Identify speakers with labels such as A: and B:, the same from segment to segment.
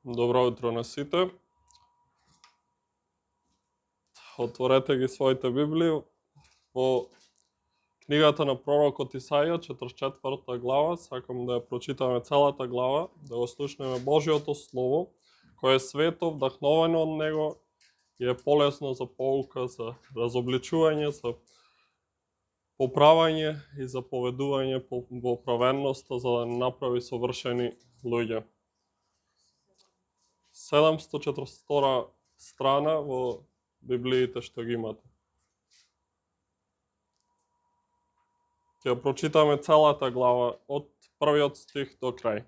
A: Добро утро на сите. Отворете ги своите Библии во книгата на пророкот Исаија, 44 глава. Сакам да ја прочитаме целата глава, да го слушнеме Божјото Слово, кое е свето, вдахновено од Него и е полесно за поука, за разобличување, за поправање и за поведување во праведноста, за да направи совршени луѓе. 742 страна во Библиите што ги имате. Ќе прочитаме целата глава од првиот стих до крај.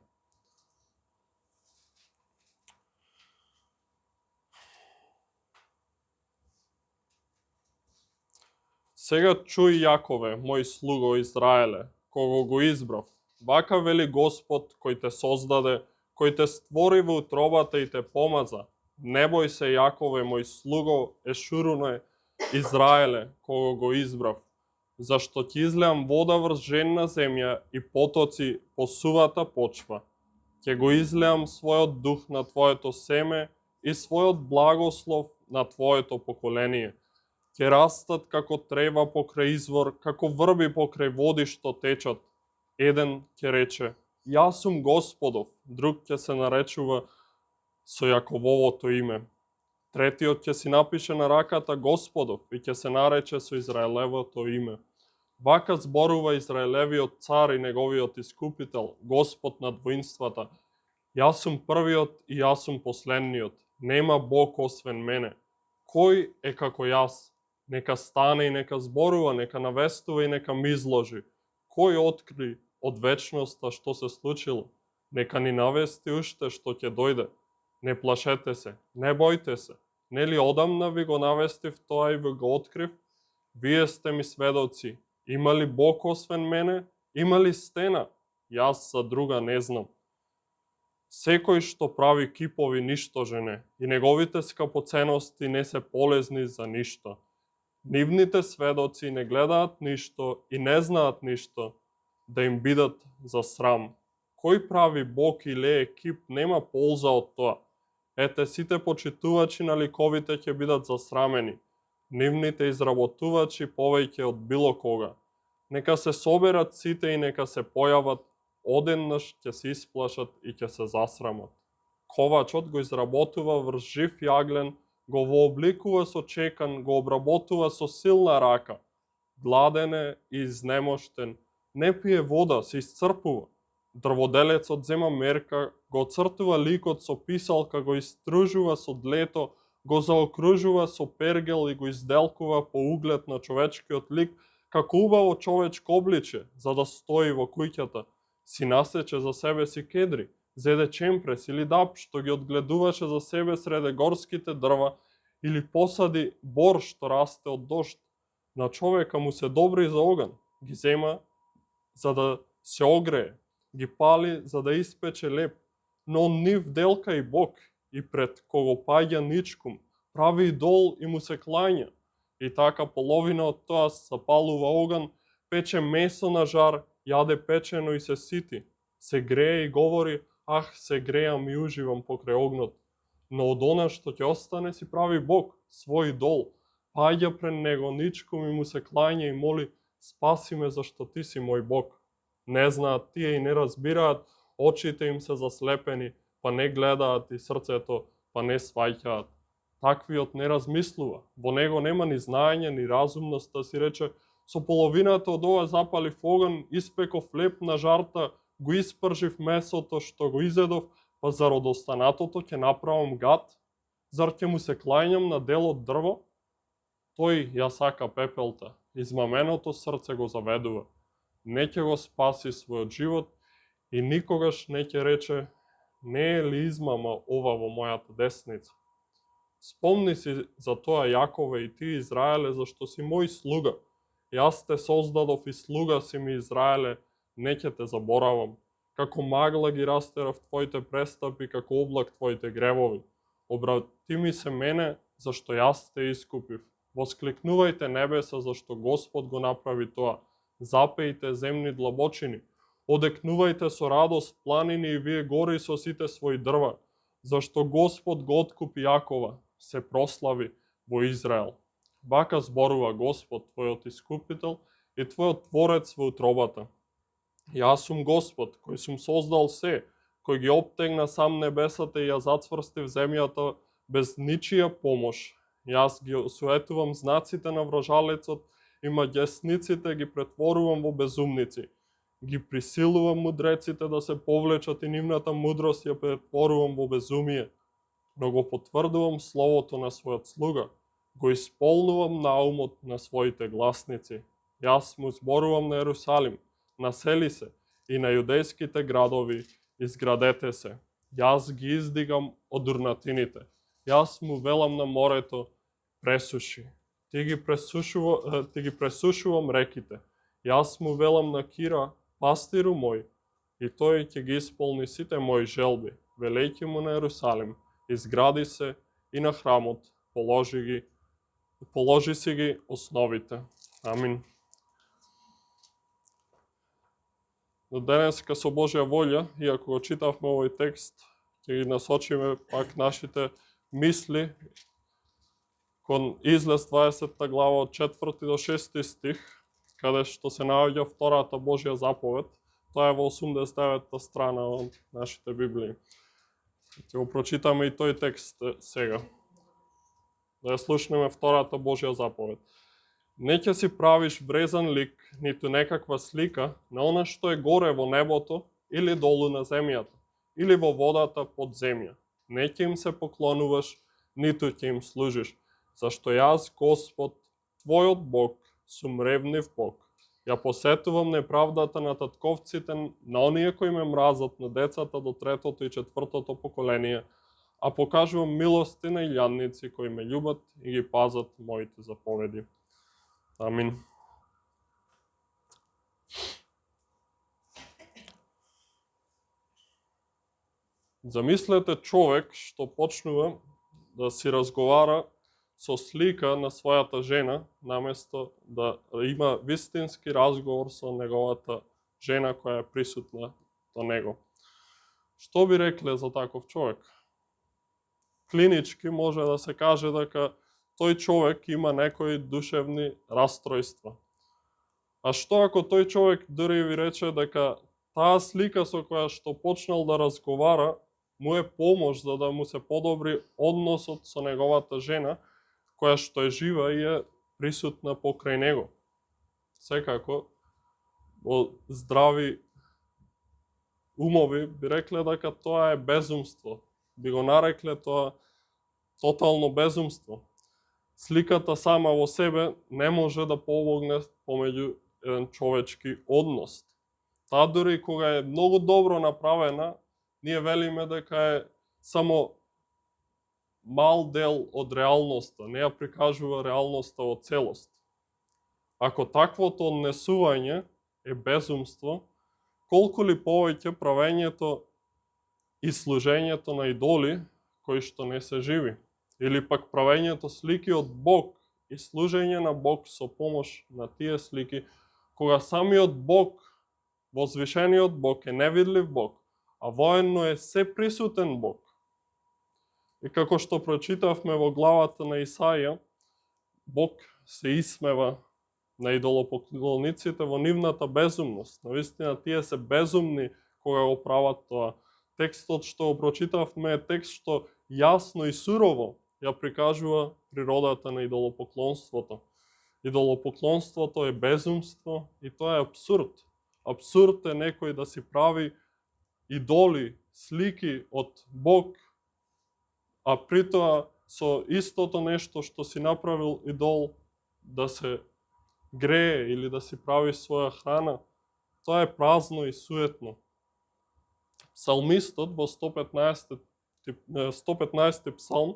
A: Сега чуј Јакове, мој слуго Израеле, кого го избрав. Вака вели Господ, кој те создаде, кој те створи во утробата и те помаза. Не бој се, Јакове, мој слуго, Ешуруне, Израеле, кого го избрав. Зашто ќе излеам вода врз женна земја и потоци по сувата почва. Ќе го излеам својот дух на твоето семе и својот благослов на твоето поколение. Ќе растат како трева покрај извор, како врби покрај води што течат. Еден ќе рече, јас сум Господов, друг ќе се наречува со Јакововото име. Третиот ќе си напише на раката Господов и ќе се нарече со Израелевото име. Вака зборува Израелевиот цар и неговиот искупител, Господ над воинствата. Јас сум првиот и јас сум последниот. Нема Бог освен мене. Кој е како јас? Нека стане и нека зборува, нека навестува и нека ми изложи. Кој откри од вечноста што се случило? Нека ни навести уште што ќе дојде. Не плашете се, не бојте се. Нели одамна ви го навестив тоа и ви го открив? Вие сте ми сведоци. Има ли Бог освен мене? Има ли стена? Јас за друга не знам. Секој што прави кипови ништожен е, и неговите скапоценности не се полезни за ништо. Нивните сведоци не гледаат ништо и не знаат ништо, да им бидат за срам. Кој прави Бог или екип нема полза од тоа. Ете, сите почитувачи на ликовите ќе бидат засрамени. Нивните изработувачи повеќе од било кога. Нека се соберат сите и нека се појават, одеднаш ќе се исплашат и ќе се засрамат. Ковачот го изработува врз жив јаглен, го вообликува со чекан, го обработува со силна рака. Гладен е и изнемоштен, не пие вода, се исцрпува. Дрводелецот зема мерка, го цртува ликот со писалка, го истружува со длето, го заокружува со пергел и го изделкува по углед на човечкиот лик, како убаво човечко обличе, за да стои во куќата. Си насече за себе си кедри, зеде чемпрес или дап, што ги одгледуваше за себе среде горските дрва, или посади бор што расте од дожд. На човека му се добри за оган, ги зема за да се огрее, ги пали за да испече леп, но нив делка и Бог, и пред кого паѓа ничкум, прави идол и му се клања. И така половина од тоа запалува оган, пече месо на жар, јаде печено и се сити. Се грее и говори, ах, се греам и уживам покрај огнот. Но од она што ќе остане си прави Бог, свој идол. Паѓа пред него ничкум и му се клања и моли, спаси ме зашто ти си мој Бог. Не знаат тие и не разбираат, очите им се заслепени, па не гледаат и срцето, па не сваќаат. Таквиот не размислува, во него нема ни знаење, ни разумност, да си рече, со половината од ова запалив оган, испеков леп на жарта, го испржив месото што го изедов, па зар од останатото ќе направам гад? Зар ќе му се клањам на дел од дрво? Тој ја сака пепелта, измаменото срце го заведува. Не ќе го спаси својот живот и никогаш не ќе рече, не е ли измама ова во мојата десница? Спомни си за тоа, Јакове, и ти, Израеле, зашто си мој слуга. Јас те создадов и слуга си ми, Израеле, не ќе те заборавам. Како магла ги растерав твоите престапи, како облак твоите гревови. Обрати ми се мене, зашто јас те искупив. Воскликнувајте небеса, зашто Господ го направи тоа. Запејте земни длабочини. Одекнувајте со радост планини и вие гори со сите своји дрва. зашто Господ го откупи Јакова, се прослави во Израел. Вака зборува Господ, твојот искупител и твојот творец во утробата. Јас сум Господ, кој сум создал се, кој ги оптегна сам небесата и ја зацврстив земјата без ничија помош. Јас ги осуетувам знаците на вражалецот и маѓесниците ги претворувам во безумници. Ги присилувам мудреците да се повлечат и нивната мудрост ја претворувам во безумие. Но го потврдувам словото на својот слуга, го исполнувам наумот на своите гласници. Јас му зборувам на Ерусалим, насели се и на јудејските градови, изградете се. Јас ги издигам од урнатините. Јас му велам на морето, пресуши. Ти ги пресушувам реките. Јас му велам на Кира, пастиру мој, и тој ќе ги исполни сите мои желби, велејќи му на Ерусалим, изгради се и на храмот, положи си ги основите. Амин. Но денеска со Божја волја, иако го читавме овој текст, ќе ги насочиме пак нашите мисли кон Излез 20 глава од 4 до 6 стих, каде што се наоѓа втората Божја заповед. Тоа е во 89-та страна од нашите Библии. Ќе го прочитаме и тој текст сега. Да ја слушнеме втората Божја заповед. Не ќе си правиш врезан лик, ниту некаква слика на она што е горе во небото или долу на земјата, или во водата под земја. Не ќе им се поклонуваш, ниту ќе им служиш, зашто јас, Господ, твојот Бог, сум ревнив Бог. Ја посетувам неправдата на татковците, на оние кои ме мразат, на децата до 3-то и 4-то поколение, а покажувам милости на илјадници кои ме љубат и ги пазат моите заповеди. Амин. Замислете човек што почнува да си разговара со слика на својата жена, наместо да има вистински разговор со неговата жена која е присутна до него. Што би рекле за таков човек? Клинички може да се каже дека тој човек има некои душевни растројства. А што ако тој човек дури ви рече дека таа слика со која што почнал да разговара му е помош за да му се подобри односот со неговата жена, која што е жива и е присутна покрај него. Секако, во здрави умови би рекле дека тоа е безумство. Би го нарекле тоа тотално безумство. Сликата сама во себе не може да помогне помеѓу еден човечки однос. Таа дури кога е многу добро направена, ние велиме дека е само мал дел од реалноста, не ја прикажува реалноста во целост. Ако таквото однесување е безумство, колку ли повеќе правењето и служењето на идоли кои што не се живи, или пак правењето слики од Бог и служење на Бог со помош на тие слики, кога самиот Бог, возвишениот Бог е невидлив Бог, а военно е сеприсутен Бог. И како што прочитавме во главата на Исаија, Бог се исмева на идолопоклониците во нивната безумност. Навистина, тие се безумни кога го прават тоа. Текстот што го прочитавме е текст што јасно и сурово ја прикажува природата на идолопоклонството. Идолопоклонството е безумство и тоа е абсурд. Абсурд е некој да си прави идоли, слики од Бог, а при тоа со истото нешто што си направил идол да се грее или да си прави своја храна, тоа е празно и суетно. Псалмистот во 115 псалм,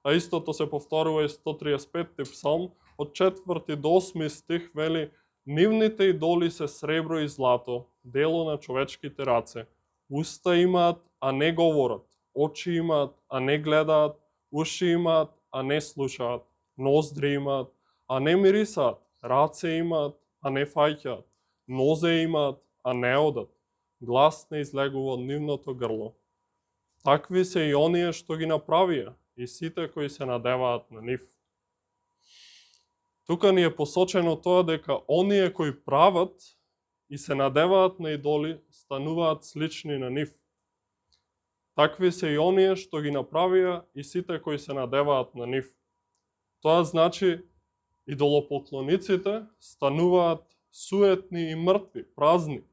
A: а истото се повторува и 135 псалм, од 4 до 8 стих вели: нивните идоли се сребро и злато, дело на човечките раце. Уста имаат, а не говорат. Очи имаат, а не гледаат. Уши имаат, а не слушаат. Ноздри имаат, а не мирисаат. Раце имаат, а не фаќаат. Нозе имаат, а не одат. Глас не излегува од нивното грло. Такви се и оние што ги направија, и сите кои се надеваат на нив. Тука ни е посочено тоа дека оние кои прават и се надеваат на идоли, стануваат слични на нив. Такви се и оние што ги направија и сите кои се надеваат на нив. Тоа значи, идолопоклониците стануваат суетни и мртви, празни.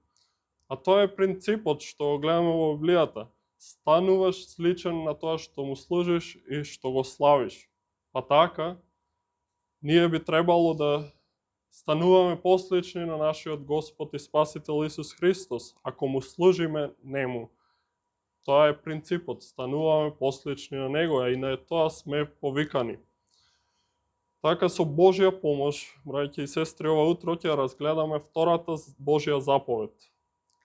A: А тоа е принципот што го гледаме во Библијата. Стануваш сличен на тоа што му служиш и што го славиш. Па така, ние би требало да стануваме послични на нашиот Господ и Спасител Исус Христос, ако му служиме нему. Тоа е принципот, стануваме послични на него, а и на тоа сме повикани. Така со Божја помош, браќи и сестри, ова утро ќе разгледаме втората Божја заповед.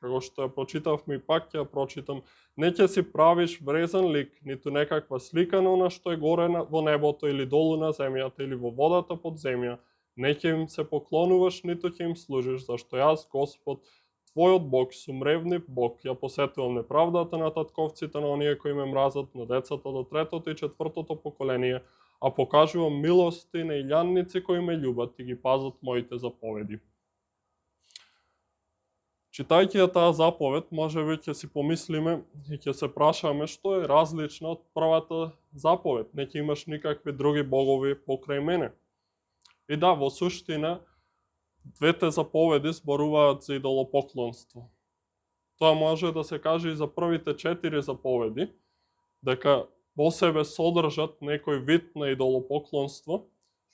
A: Како што ја прочитавме и пак ќе ја прочитам, не ќе си правиш врезан лик, ниту некаква слика на она што е горе во небото или долу на земјата или во водата под земја, не ќе им се поклонуваш, ниту ќе им служиш, зашто јас, Господ, твојот Бог, сум ревнив Бог, ја посетувам неправдата на татковците на оние кои ме мразат, на децата до 3-то и 4-то поколение, а покажувам милости на илјанници кои ме љубат и ги пазат моите заповеди. Читајќи ја таа заповед, можеби ќе си помислиме и ќе се прашаме што е различно од првата заповед. Не ќе имаш никакви други богови покрај мене. И да, во суштина, двете заповеди зборуваат за идолопоклонство. Тоа може да се каже и за првите 4 заповеди, дека во себе содржат некој вид на идолопоклонство,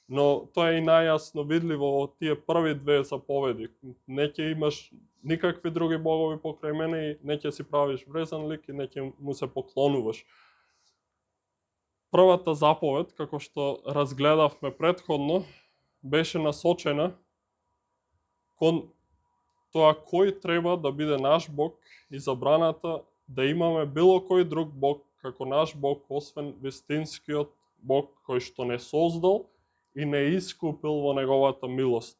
A: но тоа е и најјасно видливо во тие први 2 заповеди. Не ќе имаш никакви други богови покрај мене и не ќе си правиш врезан лик и не ќе му се поклонуваш. Првата заповед, како што разгледавме претходно, беше насочена кон тоа кој треба да биде наш Бог и забраната да имаме било кој друг Бог како наш Бог, освен вистинскиот Бог кој што не создал и не искупил во неговата милост.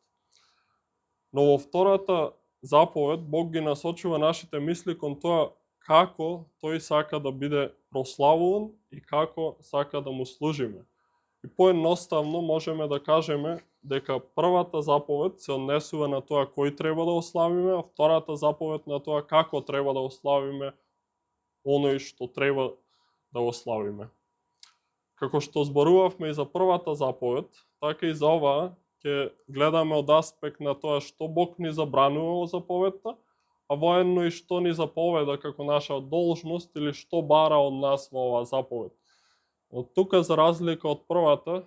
A: Но во втората заповед Бог ги насочува нашите мисли кон тоа како тој сака да биде прославуван и како сака да му служиме. И поедноставно можеме да кажеме дека првата заповед се однесува на тоа кој треба да го славиме, а втората заповед на тоа како треба да го славиме оној што треба да го славиме. Како што зборувавме и за првата заповед, така и за оваа ќе гледаме од аспект на тоа што Бог ни забранува во заповедта, а воедно и што ни заповеда како наша должност или што бара од нас во оваа заповед. Од тука, за разлика од првата,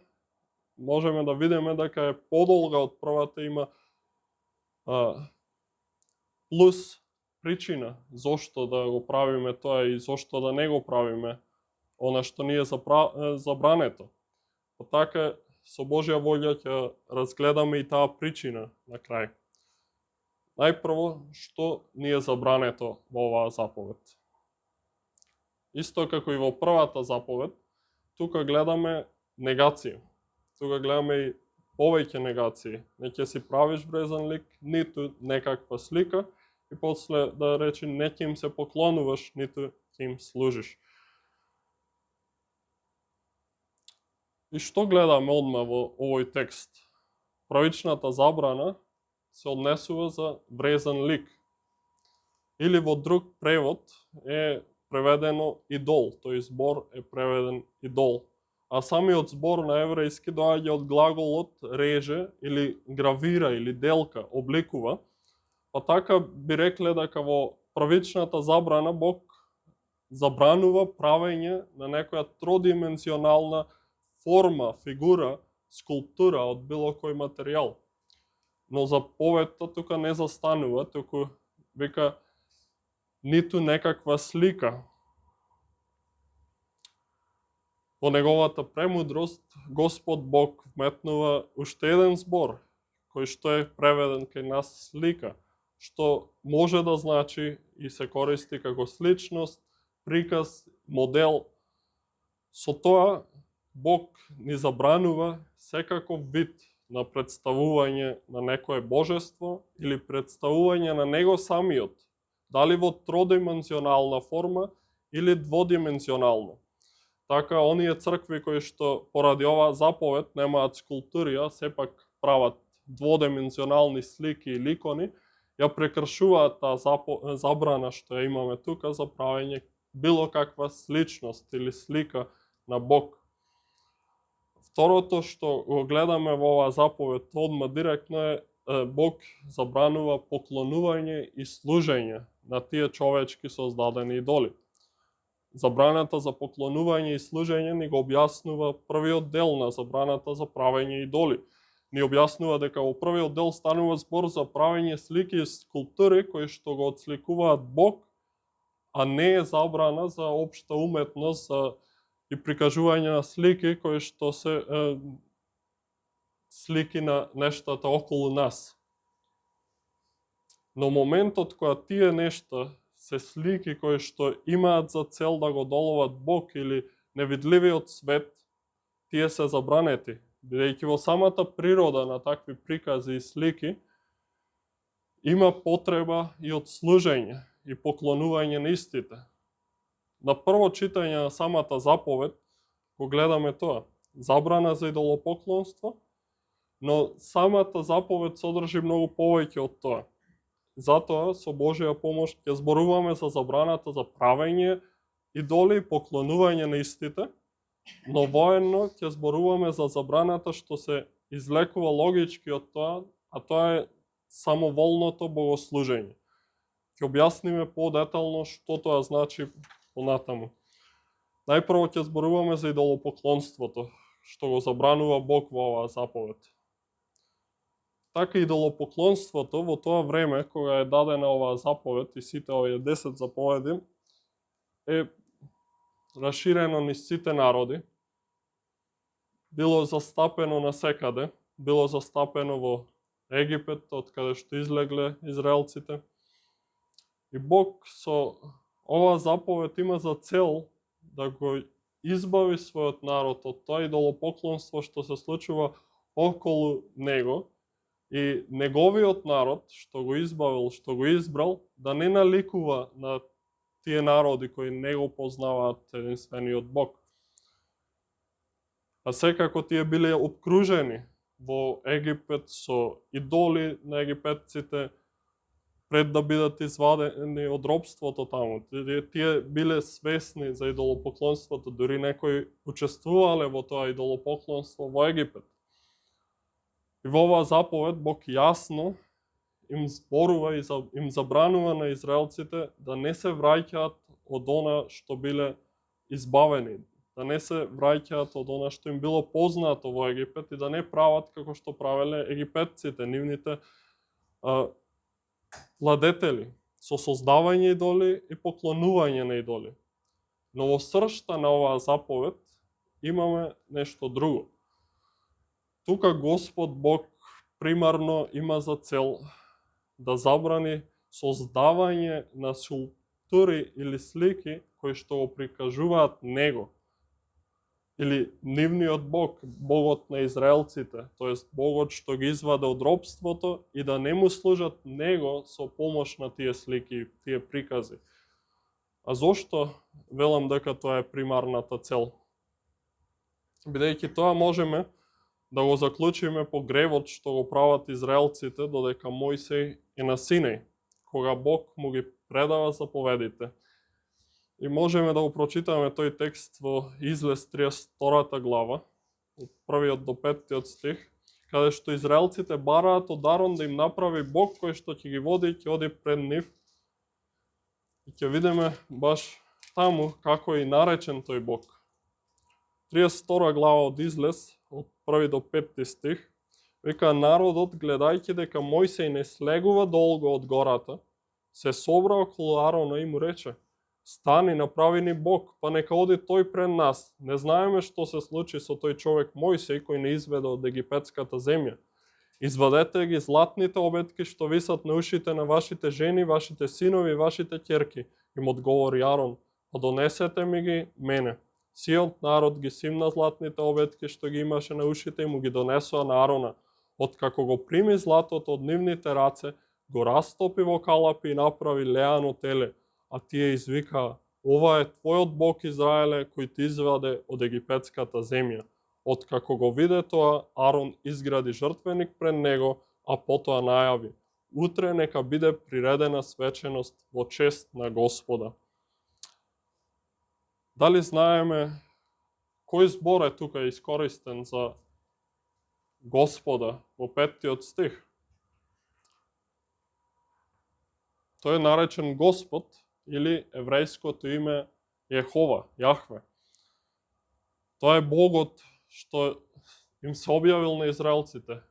A: можеме да видиме дека е подолга од првата, има плюс причина зошто да го правиме тоа и зошто да не го правиме она што ни е забрането. Па така, со Божја волја ќе разгледаме и таа причина на крај. Најпрво, што ни е забрането во оваа заповед. Исто како и во првата заповед, тука гледаме негација. Тука гледаме и повеќе негации. Не ќе си правиш врезан лик, ниту некаква слика, и после да речи не ќе им се поклонуваш, ниту ќе им служиш. И што гледаме одма во овој текст? Правичната забрана се однесува за врезан лик. Или во друг превод е преведено идол, тој збор е преведен идол. А самиот збор на еврејски доаѓа од глаголот реже или гравира или делка, обликува. Па така би рекле дека во правичната забрана Бог забранува правење на некоја тродимензионална форма, фигура, скулптура од било кој материјал. Но заповедта тука не застанува, туку вика ниту некаква слика. Во неговата премудрост Господ Бог вметнува уште еден збор, кој што е преведен кај нас слика, што може да значи и се користи како сличност, приказ, модел. Со тоа Бог ни забранува секаков вид на представување на некое божество или представување на него самиот, дали во тродимензионална форма или дводимензионално. Така, оние цркви кои што поради оваа заповед немаат скулптури, а сепак прават дводимензионални слики и икони, ја прекршуваат таа забрана што ја имаме тука за правење било каква сличност или слика на Бог. Второто што го гледаме во оваа заповед одма директно е Бог забранува поклонување и служење на тие човечки создадени идоли. Забраната за поклонување и служење ни го објаснува првиот дел на забраната за правење идоли. Ни објаснува дека во првиот дел станува збор за правење слики и скулптури кои што го отсликуваат Бог, а не е забрана за општа уметност и прикажување на слики кои што се слики на нештата околу нас. Но моментот кога тие нешта се слики кои што имаат за цел да го доловат Бог или невидливиот свет, тие се забранети, бидејќи во самата природа на такви прикази и слики има потреба и од служење и поклонување на истите. На прво читање на самата заповед го гледаме тоа. Забрана за идолопоклонство, но самата заповед содржи многу повеќе од тоа. Затоа, со Божја помош, ќе зборуваме за забраната за правење идоли и поклонување на истите, но воедно ќе зборуваме за забраната што се излекува логички од тоа, а тоа е самоволното богослужење. Ќе објасниме подетално што тоа значи понатаму. Најпрво ќе зборуваме за идолопоклонството, што го забранува Бог во оваа заповед. Така идолопоклонството во тоа време, кога е дадена оваа заповед и сите овие 10 заповеди, е расширено низ сите народи, било застапено насекаде, било застапено во Египет, од каде што излегле израелците. И Бог со оваа заповед има за цел да го избави својот народ од тоа идолопоклонство што се случува околу него, и неговиот народ, што го избавил, што го избрал, да не наликува на тие народи кои не го познаваат единствениот Бог. А секако тие биле обкружени во Египет со идоли на египетците пред да бидат извадени од робството таму. Тие биле свесни за идолопоклонството, дури некои учествувале во тоа идолопоклонство во Египет. И во оваа заповед Бог јасно им зборува и им забранува на израелците да не се враќаат од она што биле избавени, да не се враќаат од она што им било познато во Египет и да не прават како што правеле египетците, нивните владетели, со создавање идоли и поклонување на идоли. Но во сршта на оваа заповед имаме нешто друго. Тука Господ Бог примарно има за цел да забрани создавање на скулптури или слики кои што го прикажуваат Него, или нивниот Бог, Богот на израелците, тоест Богот што ги изваде од робството и да не му служат Него со помош на тие слики, тие прикази. А зошто велам дека тоа е примарната цел? Бидејќи тоа можеме да го заклучиме по гревот што го прават израелците додека Мојсей е на Синеј, кога Бог му ги предава заповедите. И можеме да го прочитаме тој текст во Излез 32 глава, од 1 до 5 стих, каде што израелците бараат од Арон да им направи Бог кој што ќе ги води и ќе оди пред нив. И ќе видиме баш таму како е и наречен тој Бог. 32 глава од Излез, од 1 до 5 стих, века народот, гледајќи дека Мојсей не слегува долго од гората, се собра околу Арона и му рече: стани, направи ни Бог, па нека оди тој пред нас. Не знаеме што се случи со тој човек Мојсей кој не изведе од египетската земја. Извадете ги златните обетки што висат на ушите на вашите жени, вашите синови и вашите ќерки. Им одговори Арон: па донесете ми ги мене. Сиот народ ги симна златните обетки што ги имаше на ушите и му ги донесоа на Арона. Откако го прими златото од нивните раце, го растопи во калапи и направи леано теле, а тие извикаа: ова е твојот Бог Израеле, кој те изваде од египетската земја. Откако го виде тоа, Арон изгради жртвеник пред него, а потоа најави: утре нека биде приредена свеченост во чест на Господа. Дали знаеме кој збор е тука искористен за Господа во 5 стих? Тој е наречен Господ или еврејското име Јехова, Јахве. Тоа е Богот што им се објавил на израелците.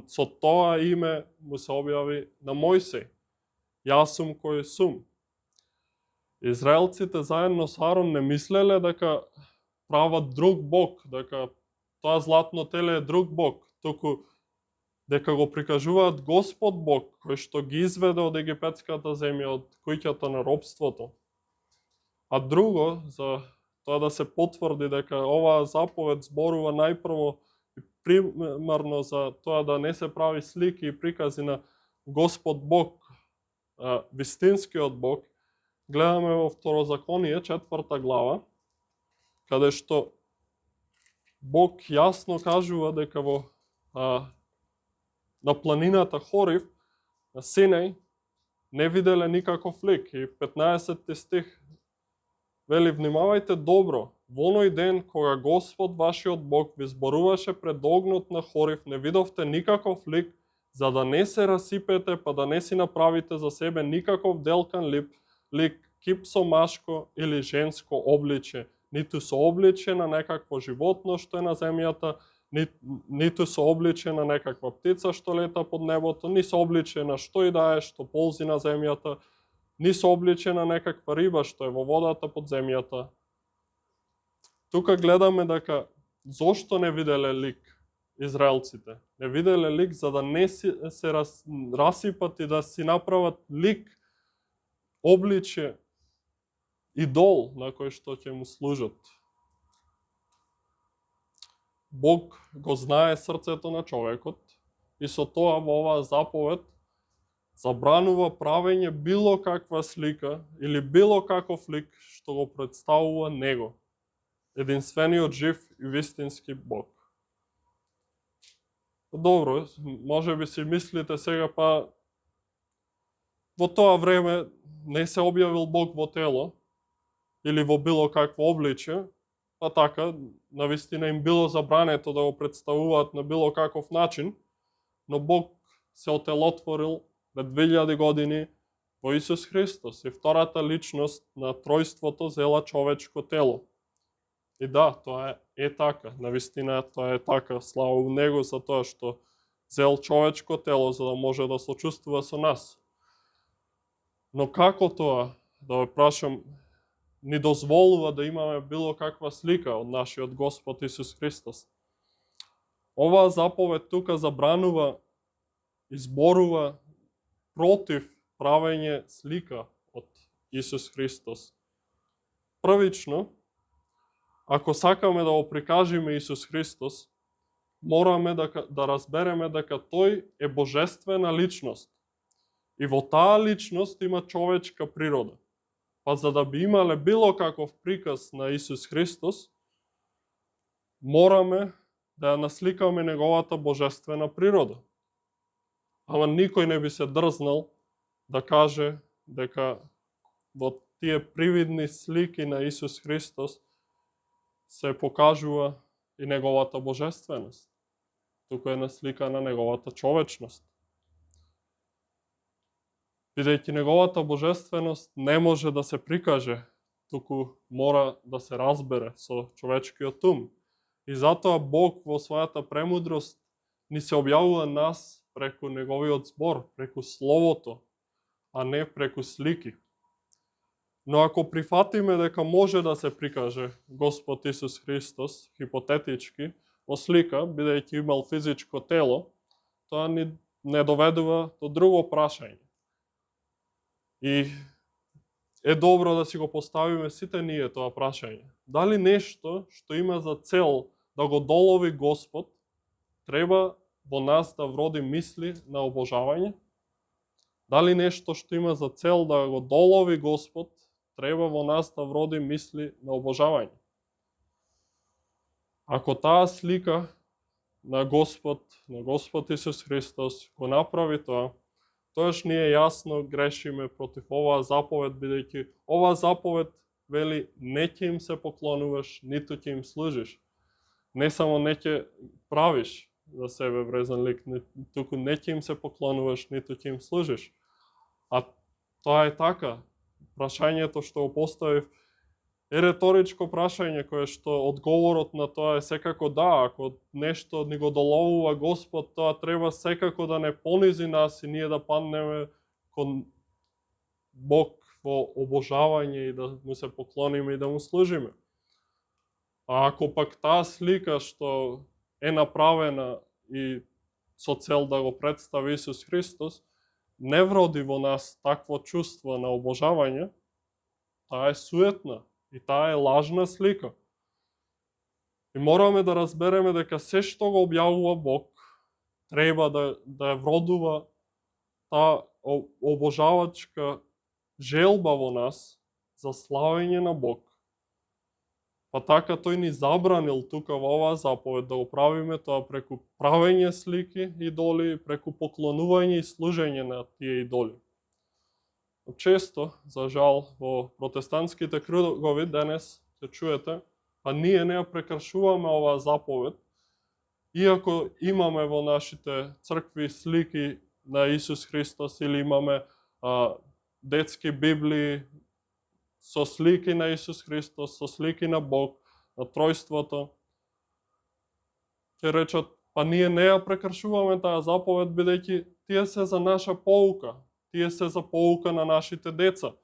A: Со тоа име му се објави на Мојсей: Јас сум кој сум. Израелците заедно со Арон не мислеле дека прават друг Бог, дека тоа златно теле е друг Бог, туку дека го прикажуваат Господ Бог, кој што ги изведе од египетската земја, од куќата на робството. А друго, за тоа да се потврди дека оваа заповед зборува најпрво и примарно за тоа да не се прави слики и прикази на Господ Бог, вистинскиот Бог, гледаме во Второзаконие, 4 глава, каде што Бог јасно кажува дека во на планината Хорив, на Синеј, не виделе никаков лик. И 15 стих вели: внимавајте добро, во оној ден кога Господ вашиот Бог ви зборуваше пред огнот на Хорив, не видовте никаков лик, за да не се расипете, па да не си направите за себе никаков делкан лик, кип со машко или женско обличе, ниту со обличе на некакво животно што е на земјата, ниту со обличе на некаква птица што лета под небото, ни со обличе на што и да е што ползи на земјата, ни со обличе на некаква риба што е во водата под земјата. Тука гледаме дека зошто не виделе лик израелците. Не виделе лик за да не се расипат и да си направат лик, обличе, идол на кој што ќе му служат. Бог го знае срцето на човекот и со тоа во оваа заповед забранува правење било каква слика или било каков лик што го представува него, единствениот жив и вистински Бог. Добро, може би си мислите сега, па во тоа време не се објавил Бог во тело или во било какво обличе, па така, навистина им било забрането да го представуваат на било каков начин, но Бог се отелотворил пред 2000 години во Исус Христос и втората личност на тројството зела човечко тело. И да, тоа е така, навистина тоа е така, слава Него за тоа што зел човечко тело за да може да сочувствува со нас. Но како тоа, да ве прашам, ни дозволува да имаме било каква слика од нашиот Господ Исус Христос? Оваа заповед тука забранува и зборува против правење слика од Исус Христос. Првично, ако сакаме да го прикажеме Исус Христос, мораме да разбереме дека тој е божествена личност. И во таа личност има човечка природа. Па за да би имале било каков приказ на Исус Христос, мораме да ја насликаме неговата божествена природа. Ама никој не би се дрзнал да каже дека во тие привидни слики на Исус Христос се покажува и неговата божественост. Тука е насликана неговата човечност. Бидејќи неговата божественост не може да се прикаже, туку мора да се разбере со човечкиот ум. И затоа Бог во својата премудрост ни се објавува нас преку неговиот збор, преку Словото, а не преку слики. Но ако прифатиме дека може да се прикаже Господ Исус Христос, хипотетички, во слика, бидејќи имал физичко тело, тоа ни не доведува до друго прашање. И е добро да си го поставиме сите ние тоа прашање. Дали нешто што има за цел да го долови Господ, треба во нас да вроди мисли на обожавање? Дали нешто што има за цел да го долови Господ, треба во нас да вроди мисли на обожавање. Ако таа слика на Господ Исус Христос го направи тоа, тоаш ние јасно грешиме против оваа заповед, бидејќи оваа заповед вели не ќе им се поклонуваш, ниту ќе им служиш. Не само не ќе правиш за себе врезан лик, туку не ќе им се поклонуваш, ниту ќе им служиш. А тоа е така. Прашањето што го поставив е реторичко прашање кое што одговорот на тоа е секако да. Ако нешто ни го доловува Господ, тоа треба секако да не понизи нас и ние да паднеме кон Бог во обожавање и да му се поклониме и да му служиме. А ако пак таа слика што е направена и со цел да го представи Исус Христос, не вроди во нас такво чувство на обожавање, таа е суетна и таа е лажна слика. И мораме да разбереме дека се што го објавува Бог, треба да вродува таа обожавачка желба во нас за славење на Бог. Па така тој ни забранил тука во оваа заповед да го правиме тоа преку правење слики идоли, преку поклонување и служење на тие идоли. Често, за жал, во протестантските кругови денес ќе чуете, а ние не ја прекршуваме оваа заповед, иако имаме во нашите цркви слики на Исус Христос или имаме детски библии со слики на Исус Христос, со слики на Бог, на Тројството. Ќе речат, па ние не ја прекршуваме таа заповед, бидејќи тие се за наша поука, тие се за поука на нашите деца.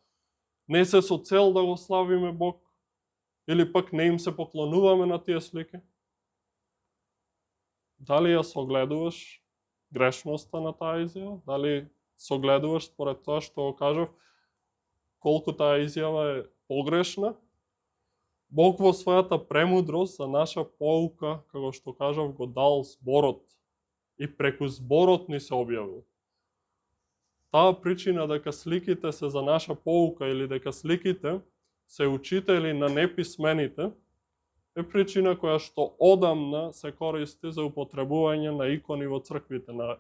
A: Не се со цел да го славиме Бог, или пак не им се поклонуваме на тие слики. Дали ја согледуваш грешноста на таа изјава? Дали согледуваш според тоа што го кажав, колку таа изјава е погрешна? Бог во својата премудрост за наша поука, како што кажав, го дал зборот и преку зборот ни се објавил. Таа причина дека сликите се за наша поука или дека сликите се учители на неписмените е причина која што одамна се користи за употребување на икони во црквите, на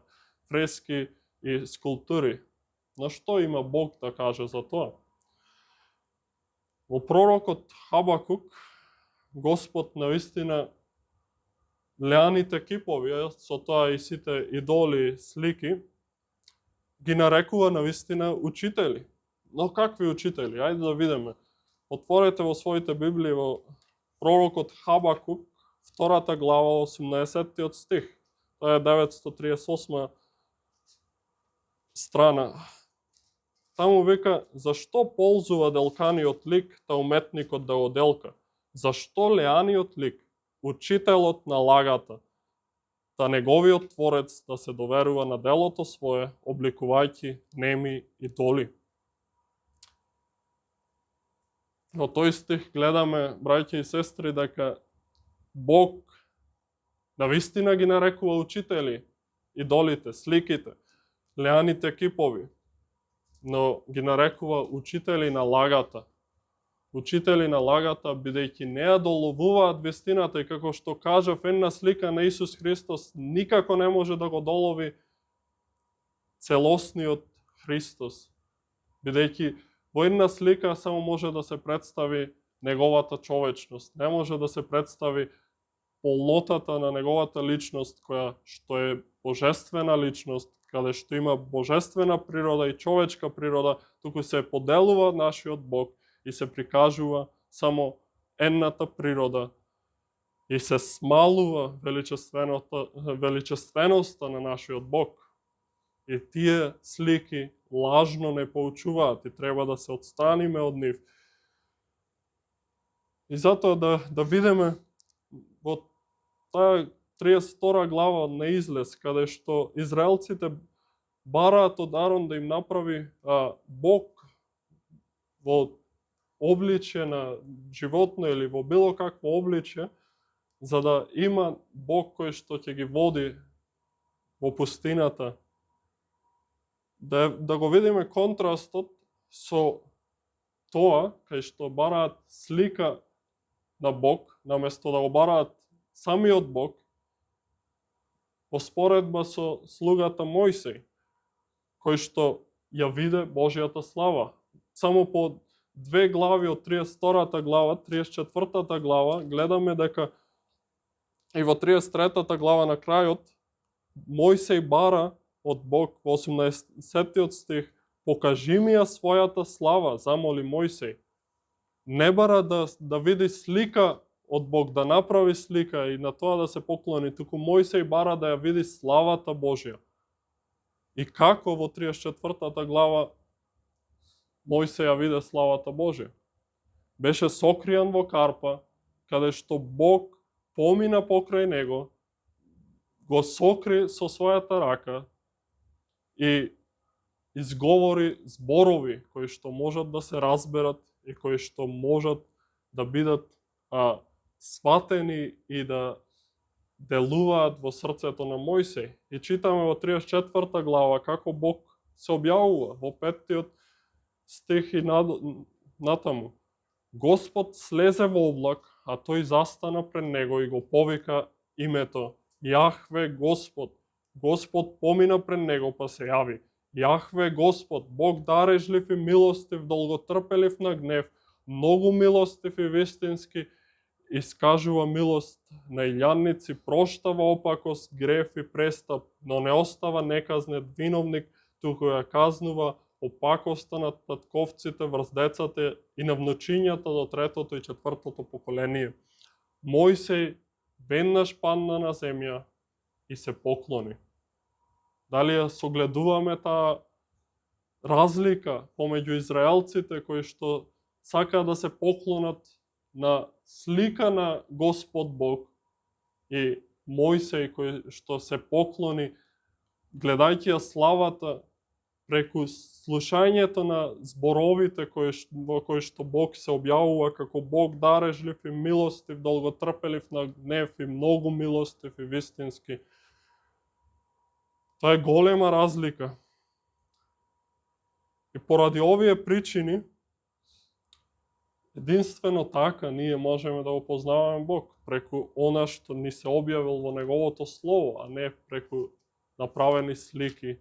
A: фрески и скулптури. На што има Бог да каже за тоа? Во пророкот Хабакук, Господ навистина леаните кипови, со тоа и сите идоли, слики, ги нарекува навистина учители. Но какви учители? Ајде да видиме. Отворете во своите Библии во пророкот Хабакук, 2 глава, 18 стих. Тоа е 938 страна. Таму вика, зашто ползува делканиот лик, та уметникот да го делка? Зашто леаниот лик, учителот на лагата, та неговиот творец да се доверува на делото свое, обликувајќи неми идоли? Во тој стих гледаме, браќи и сестри, дека Бог навистина ги нарекува учители, идолите, сликите, леаните кипови, но ги нарекува учители на лагата. Учители на лагата, бидејќи не ја доловуваат вистината и како што кажав, една слика на Исус Христос никако не може да го долови целосниот Христос. Бидејќи во една слика само може да се представи неговата човечност, не може да се представи полнотата на неговата личност, која што е божествена личност, каде што има божествена природа и човечка природа, туку се поделува нашиот Бог и се прикажува само едната природа и се смалува величественоста на нашиот Бог. И тие слики лажно не поучуваат и треба да се отстраниме од нив. И затоа да видиме во таа 32 глава од Неизлез, каде што израелците бараат од Арон да им направи Бог во обличје на животно или во било какво обличје, за да има Бог кој што ќе ги води во пустината. Да го видиме контрастот со тоа кај што бараат слика на Бог, наместо да го бараат самиот Бог, во споредба со слугата Мојсей, кој што ја виде Божјата слава. Само по 2 глави од 32-та глава, 34-та глава, гледаме дека и во 33-та глава на крајот, Мојсей бара од Бог во 18-тиот стих, покажи ми ја својата слава, замоли Мојсей. Не бара да види слика од Бог, да направи слика и на тоа да се поклони, туку Мојсей бара да ја види славата Божја. И како во 34-та глава Мојсей ја виде славата Божја? Беше сокријан во карпа, каде што Бог помина покрај него, го сокри со својата рака и изговори зборови кои што можат да се разберат и кои што можат да бидат сватени и да делуваат во срцето на Мојсей. И читаме во 34 глава како Бог се објавува во 5-тиот стих и натаму. Господ слезе во облак, а тој застана пред него и го повика името Јахве Господ. Господ помина пред него па се јави. Јахве Господ, Бог дарежлив и милостив, долготрпелив на гнев, многу милостив и вистински, искажува милост на илјадници, проштава опакост, греф и престап, но не остава неказнет виновник, туку ја казнува опакоста над татковците врз децата и на внучињата до 3-то и 4-то поколение. Мојсей веднаш падна на земја и се поклони. Дали ја согледуваме таа разлика помеѓу израелците кои што сакаат да се поклонат на слика на Господ Бог и Мојсей кој што се поклони гледајќи ја славата преку слушањето на зборовите во кои што Бог се објавува како Бог дарежлив и милостив, долготрпелив на гнев и многу милостив и вистински. Тоа е голема разлика. И поради овие причини, единствено така ние можеме да го познаваме Бог, преку она што ни се објавил во Неговото Слово, а не преку направени слики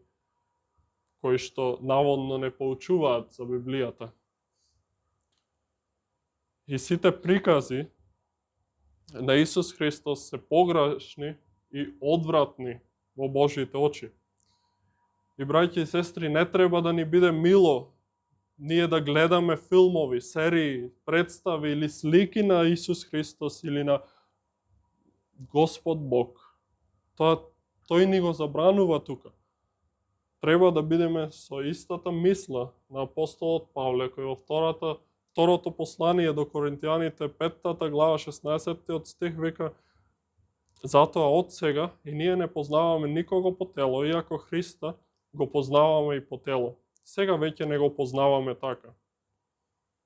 A: кои што наводно не поучуваат за Библијата. И сите прикази на Исус Христос се погрешни и одвратни во Божјите очи. И браќи и сестри, не треба да ни биде мило ние да гледаме филмови, серии, представи или слики на Исус Христос или на Господ Бог. Тој ни го забранува тука. Треба да бидеме со истата мисла на апостолот Павле, кој во второто послание до Коринтијаните, 5 глава, 16 стих вика: затоа од сега и ние не познаваме никого по тело, иако Христа го познаваме и по тело. Сега веќе не го познаваме така.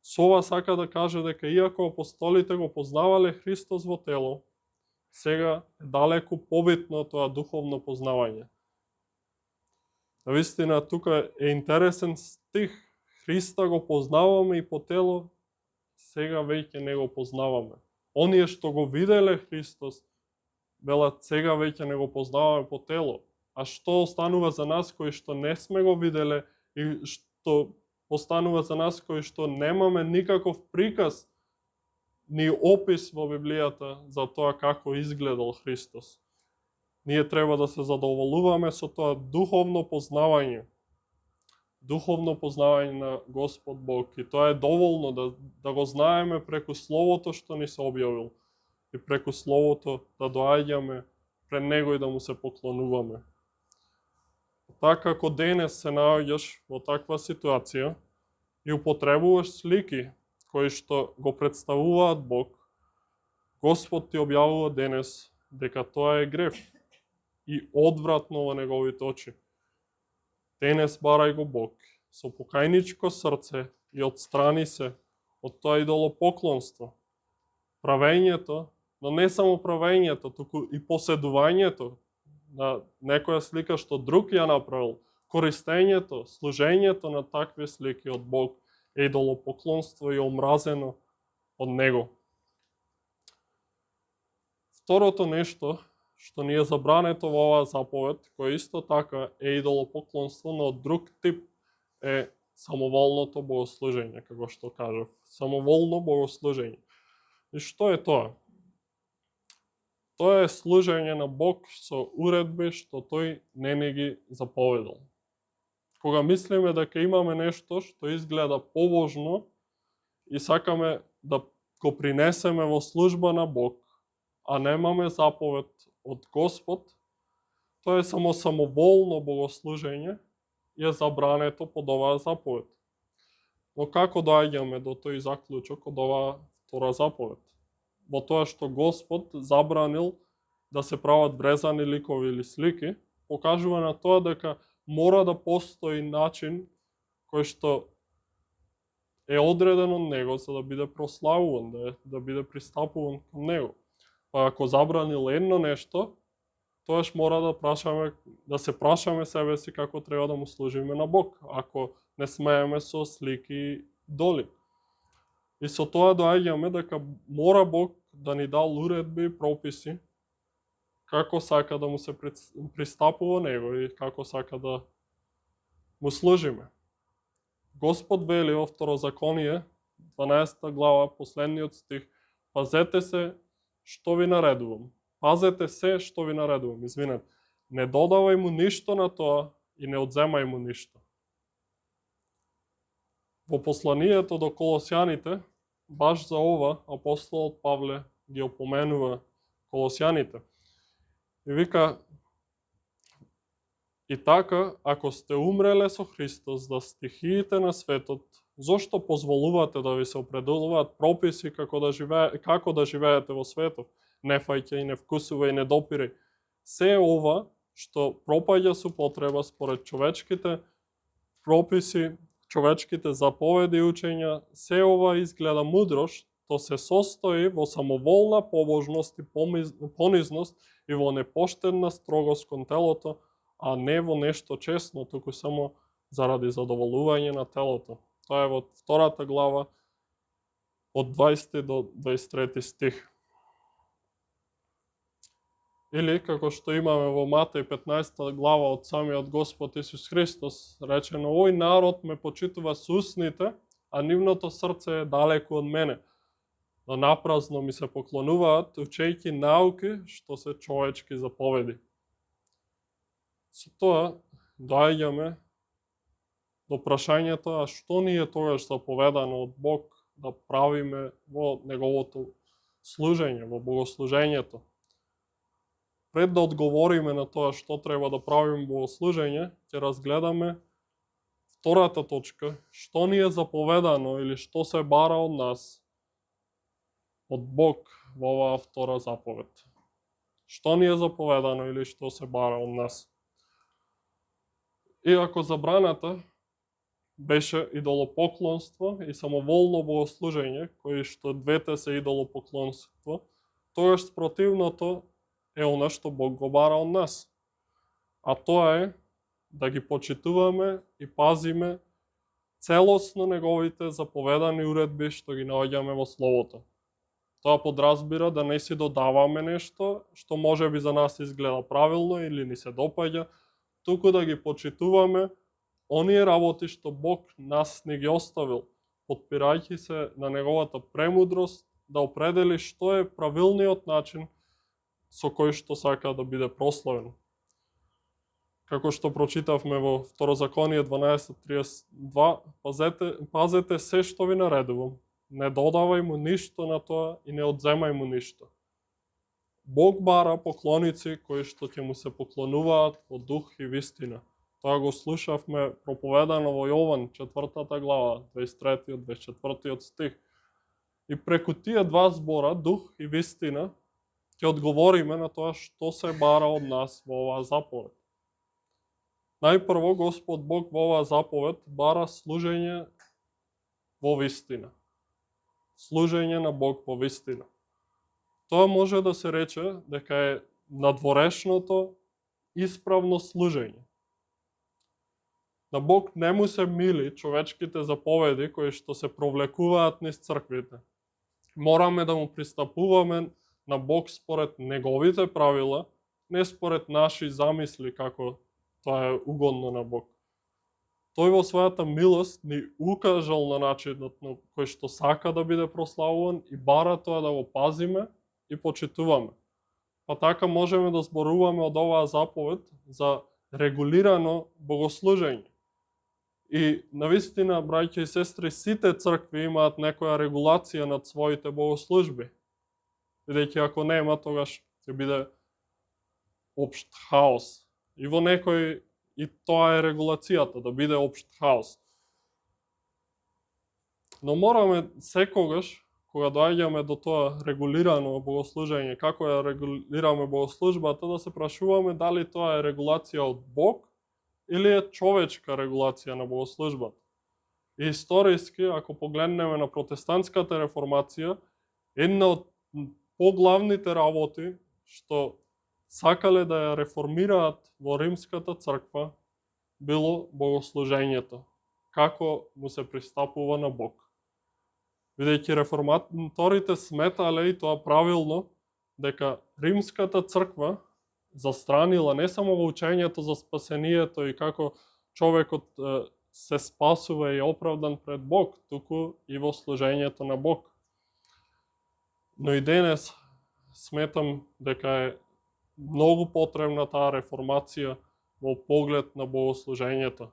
A: Со ова сака да каже дека иако апостолите го познавале Христос во тело, сега е далеку побитно тоа духовно познавање. Навистина, тука е интересен стих. Христа го познаваме и по тело, сега веќе не го познаваме. Оние што го виделе Христос, велат сега веќе не го познаваме по тело. А што останува за нас кои што не сме го виделе и што останува за нас кои што немаме никаков приказ ни опис во Библијата за тоа како изгледал Христос? Ние треба да се задоволуваме со тоа духовно познавање на Господ Бог. И тоа е доволно да го знаеме преку Словото што ни се објавил и преку Словото да доаѓаме пред Него и да му се поклонуваме. Така како денес се наоѓаш во таква ситуација и употребуваш слики кои што го представуваат Бог, Господ ти објавува денес дека тоа е греф и одвратно во Неговите очи. Денес барај го Бог со покајничко срце и отстрани се од тоа идолопоклонство. Правењето, но не само правењето, туку и поседувањето на некоја слика што друг ја направил, користењето, служењето на такви слики од Бог идолопоклонство и омразено од него. Второто нешто што ни е забрането во оваа заповед, кој исто така е идолопоклонство, но од друг тип, е самоволното богослужење, како што кажав. Самоволно богослужење. И што е тоа? Тоа е служење на Бог со уредби што тој не ни ги заповедал. Кога мислиме дека имаме нешто што изгледа побожно и сакаме да го принесеме во служба на Бог, а немаме заповед од Господ, тоа е само самоволно богослужење и е забрането под оваа заповед. Но како доаѓаме до тој заклучок од оваа втора заповед? Во тоа што Господ забранил да се прават врезани ликови или слики, покажува на тоа дека мора да постои начин кој што е одреден од него за да биде прославуван, да биде пристапуван кон него. Па ако забранил едно нешто, тоаш мора да се прашаме себе си како треба да му служиме на Бог, ако не смееме со слики доли. И со тоа доаѓаме дека мора Бог да ни дал уредби и прописи како сака да му се пристапува него и како сака да му служиме. Господ вели во Второзаконие, 12 глава, последниот стих, пазете се што ви наредувам. Пазете се што ви наредувам, извинете. Не додавај му ништо на тоа и не одземај му ништо. Во посланието до Колосјаните, баш за ова, апостолот Павле ги опоменува Колосјаните. И вика, и така, ако сте умреле со Христос за стихиите на светот, зошто позволувате да ви се определуваат прописи како да живеете во светот? Не фаќај, не вкусувај, не допирај. Се ова што пропаѓа со потреба според човечките прописи, човечките заповеди и учења, се ова изгледа мудро, што се состои во самоволна побожност и понизност и во непоштедна строгост кон телото, а не во нешто честно, туку само заради задоволување на телото. Тоа е во 2 глава од 20 до 23 стих. Или, како што имаме во Матеј 15 глава од самиот Господ Исус Христос, речено, овој народ ме почитува со устните, а нивното срце е далеку од мене. Но напразно ми се поклонуваат, учејќи науки што се човечки заповеди. Со тоа доаѓаме до прашањето, а што ни е тогаш заповедано од Бог да правиме во неговото служење, во богослужењето? Пред да одговориме на тоа што треба да правиме во богослужење, ќе разгледаме втората точка, што ни е заповедано или што се бара од нас, од Бог во оваа втора заповед. Што ни е заповедано или што се бара од нас? Иако забраната беше идолопоклонство и самоволно богослужење, кои што двете се идолопоклонство, тогаш спротивното е она што Бог го бара од нас. А тоа е да ги почитуваме и пазиме целосно неговите заповедани уредби што ги наоѓаме во Словото. Тоа подразбира да не си додаваме нешто што може би за нас изгледа правилно или ни се допаѓа, туку да ги почитуваме оние работи што Бог нас не ги оставил, подпирајќи се на неговата премудрост да определи што е правилниот начин со кој што сака да биде прославен. Како што прочитавме во Второзаконие 12:32, пазете се што ви наредувам, не додавај му ништо на тоа и не одземај му ништо. Бог бара поклоници кои што ќе му се поклонуваат во дух и вистина. Тоа го слушавме проповедано во Јован 4 глава, 23-24 стих. И преку тие два збора, дух и вистина, ќе одговориме на тоа што се бара од нас во оваа заповед. Најпрво, Господ Бог во оваа заповед бара служење во вистина. Служење на Бог во вистина. Тоа може да се рече дека е надворешното исправно служење. На Бог не му се мили човечките заповеди кои што се провлекуваат низ црквите. Мораме да му пристапуваме на Бог според неговите правила, не според наши замисли како тоа е угодно на Бог. Тој во својата милост ни укажал на начинот на кој што сака да биде прославуван и бара тоа да го пазиме и почитуваме. Па така можеме да зборуваме од оваа заповед за регулирано богослужење. И навистина, браќа и сестри, сите цркви имаат некоја регулација над своите богослужби. Бидејќи ако нема, тогаш ќе биде општ хаос. И во некој и тоа е регулацијата, да биде општ хаос. Но мораме секогаш, кога доаѓаме до тоа регулирано богослужење, како ја регулираме богослужбата, да се прашуваме дали тоа е регулација од Бог или е човечка регулација на богослужбата. И историски, ако погледнеме на протестантската реформација, една од поглавните работи што сакале да ја реформираат во Римската црква било богослужењето, како му се пристапува на Бог. Бидејќи реформаторите сметале, и тоа правилно, дека Римската црква застранила не само во учењето за спасението и како човекот се спасува и оправдан пред Бог, туку и во служењето на Бог. Но и денес сметам дека е многу потребна таа реформација во поглед на богослужењето.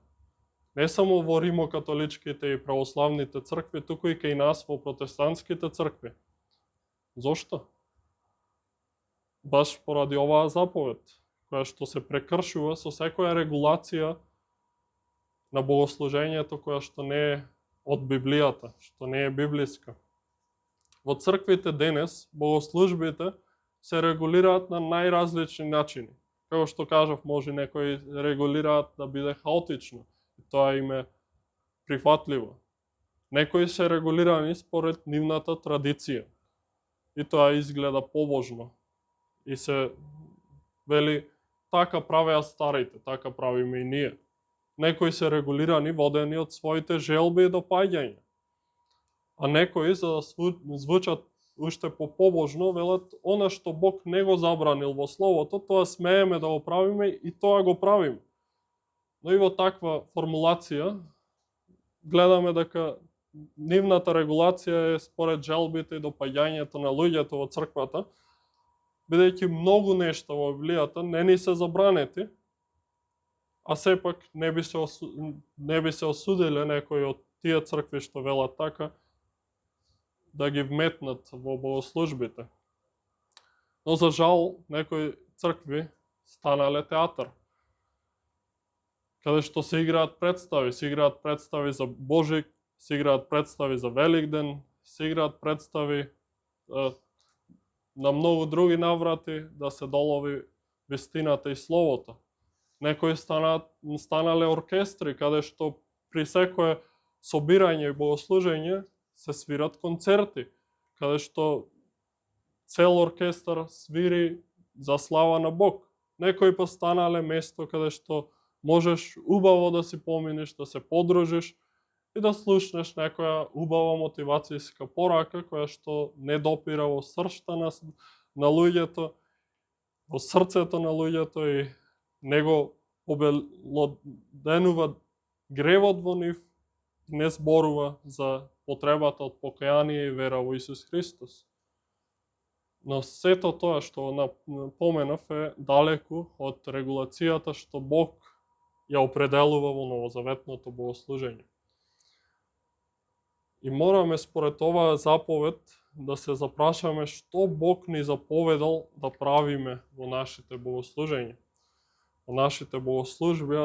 A: Не само во римокатоличките и православните цркви, туку и кај нас во протестантските цркви. Зошто? Баш поради оваа заповед, која што се прекршува со секоја регулација на богослужењето која што не е од Библијата, што не е библиска. Во црквите денес богослужбите се регулираат на најразлични начини. Како што кажав, може некои регулираат да биде хаотично, и тоа им е прифатливо. Некои се регулирани според нивната традиција, и тоа изгледа побожно. И се вели, така правеа старите, така правиме и ние. Некои се регулирани водени од своите желби и допаѓања. А некои, за да звучат уште по-побожно, велат, она што Бог не го забранил во Словото, тоа смееме да го правиме и тоа го правиме. Но и во таква формулација гледаме дека нивната регулација е според желбите и допаѓањето на луѓето во црквата, бидејќи многу нешта во Библијата не ни се забранети, а сепак не би се осудиле некои од тие цркви што велат така, да ги вметнат во богослужбите. Но за жал, некои цркви станале театар, каде што се играат представи за Божик, се играат представи за Великден, се играат представи на многу други наврати да се долови вистината и Словото. Некои станале оркестри, каде што при секое собирање и богослужење се свират концерти, каде што цел оркестар свири за слава на Бог. Некои постанале место каде што можеш убаво да си поминеш, да се подружиш и да слушнеш некоја убава мотивацијска порака која што не допира во срцето на луѓето, во срцето на луѓето и него обелоденува гревот во нив, не зборува за потребата од покаяние и вера во Исус Христос. Но сето тоа што напоменав е далеку од регулацијата што Бог ја определува во новозаветното богослужење. И мораме според оваа заповед да се запрашаме што Бог ни заповедал да правиме во нашите богослужења, во нашите богослужби,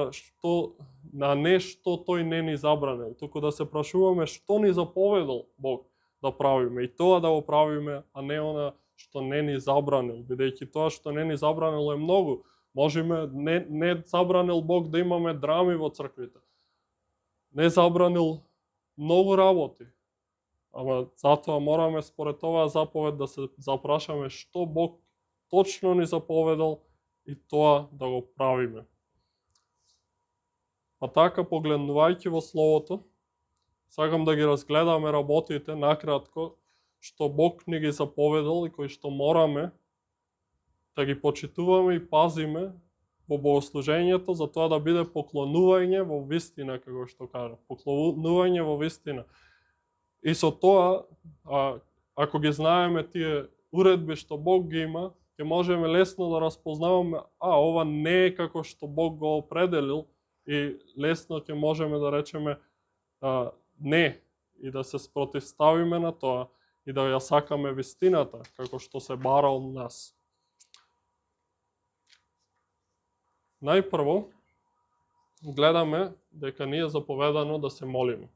A: на нешто тој не ни забранил, туку да се прашуваме што ни заповедал Бог да правиме и тоа да го правиме, а не она што не ни забранил, бидејќи тоа што не ни забранил е многу. Можеме, не забранил Бог да имаме драми во црквите. Не забранил многу работи. Ама затоа мораме според оваа заповед да се запрашаме што Бог точно ни заповедал и тоа да го правиме. Па така, погледнувајќи во Словото, сакам да ги разгледаме работите накратко, што Бог ни ги заповедал и кои што мораме да ги почитуваме и пазиме во богослужењето, за тоа да биде поклонување во вистина, како што кажа, поклонување во вистина. И со тоа, ако ги знаеме тие уредби што Бог ги има, ќе можеме лесно да распознаваме, ова не е како што Бог го определил, и лесно ќе можеме да речеме не, и да се спротивставиме на тоа, и да ја сакаме вистината, како што се бара од нас. Најпрво, гледаме дека ни е заповедано да се молиме.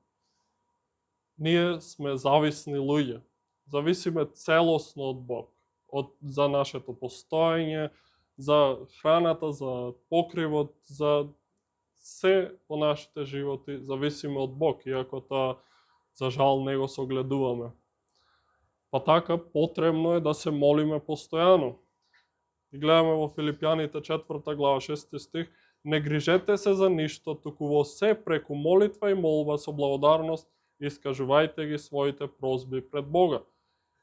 A: Ние сме зависни луѓе. Зависиме целосно од Бог. За нашето постоење, за храната, за покривот, за се во нашите животи зависиме од Бог, иако тоа, за жал, не го согледуваме. Па така, потребно е да се молиме постојано. И гледаме во Филипјаните 4 глава 6 стих, не грижете се за ништо, туку во се преку молитва и молба со благодарност искажувајте ги своите прозби пред Бога.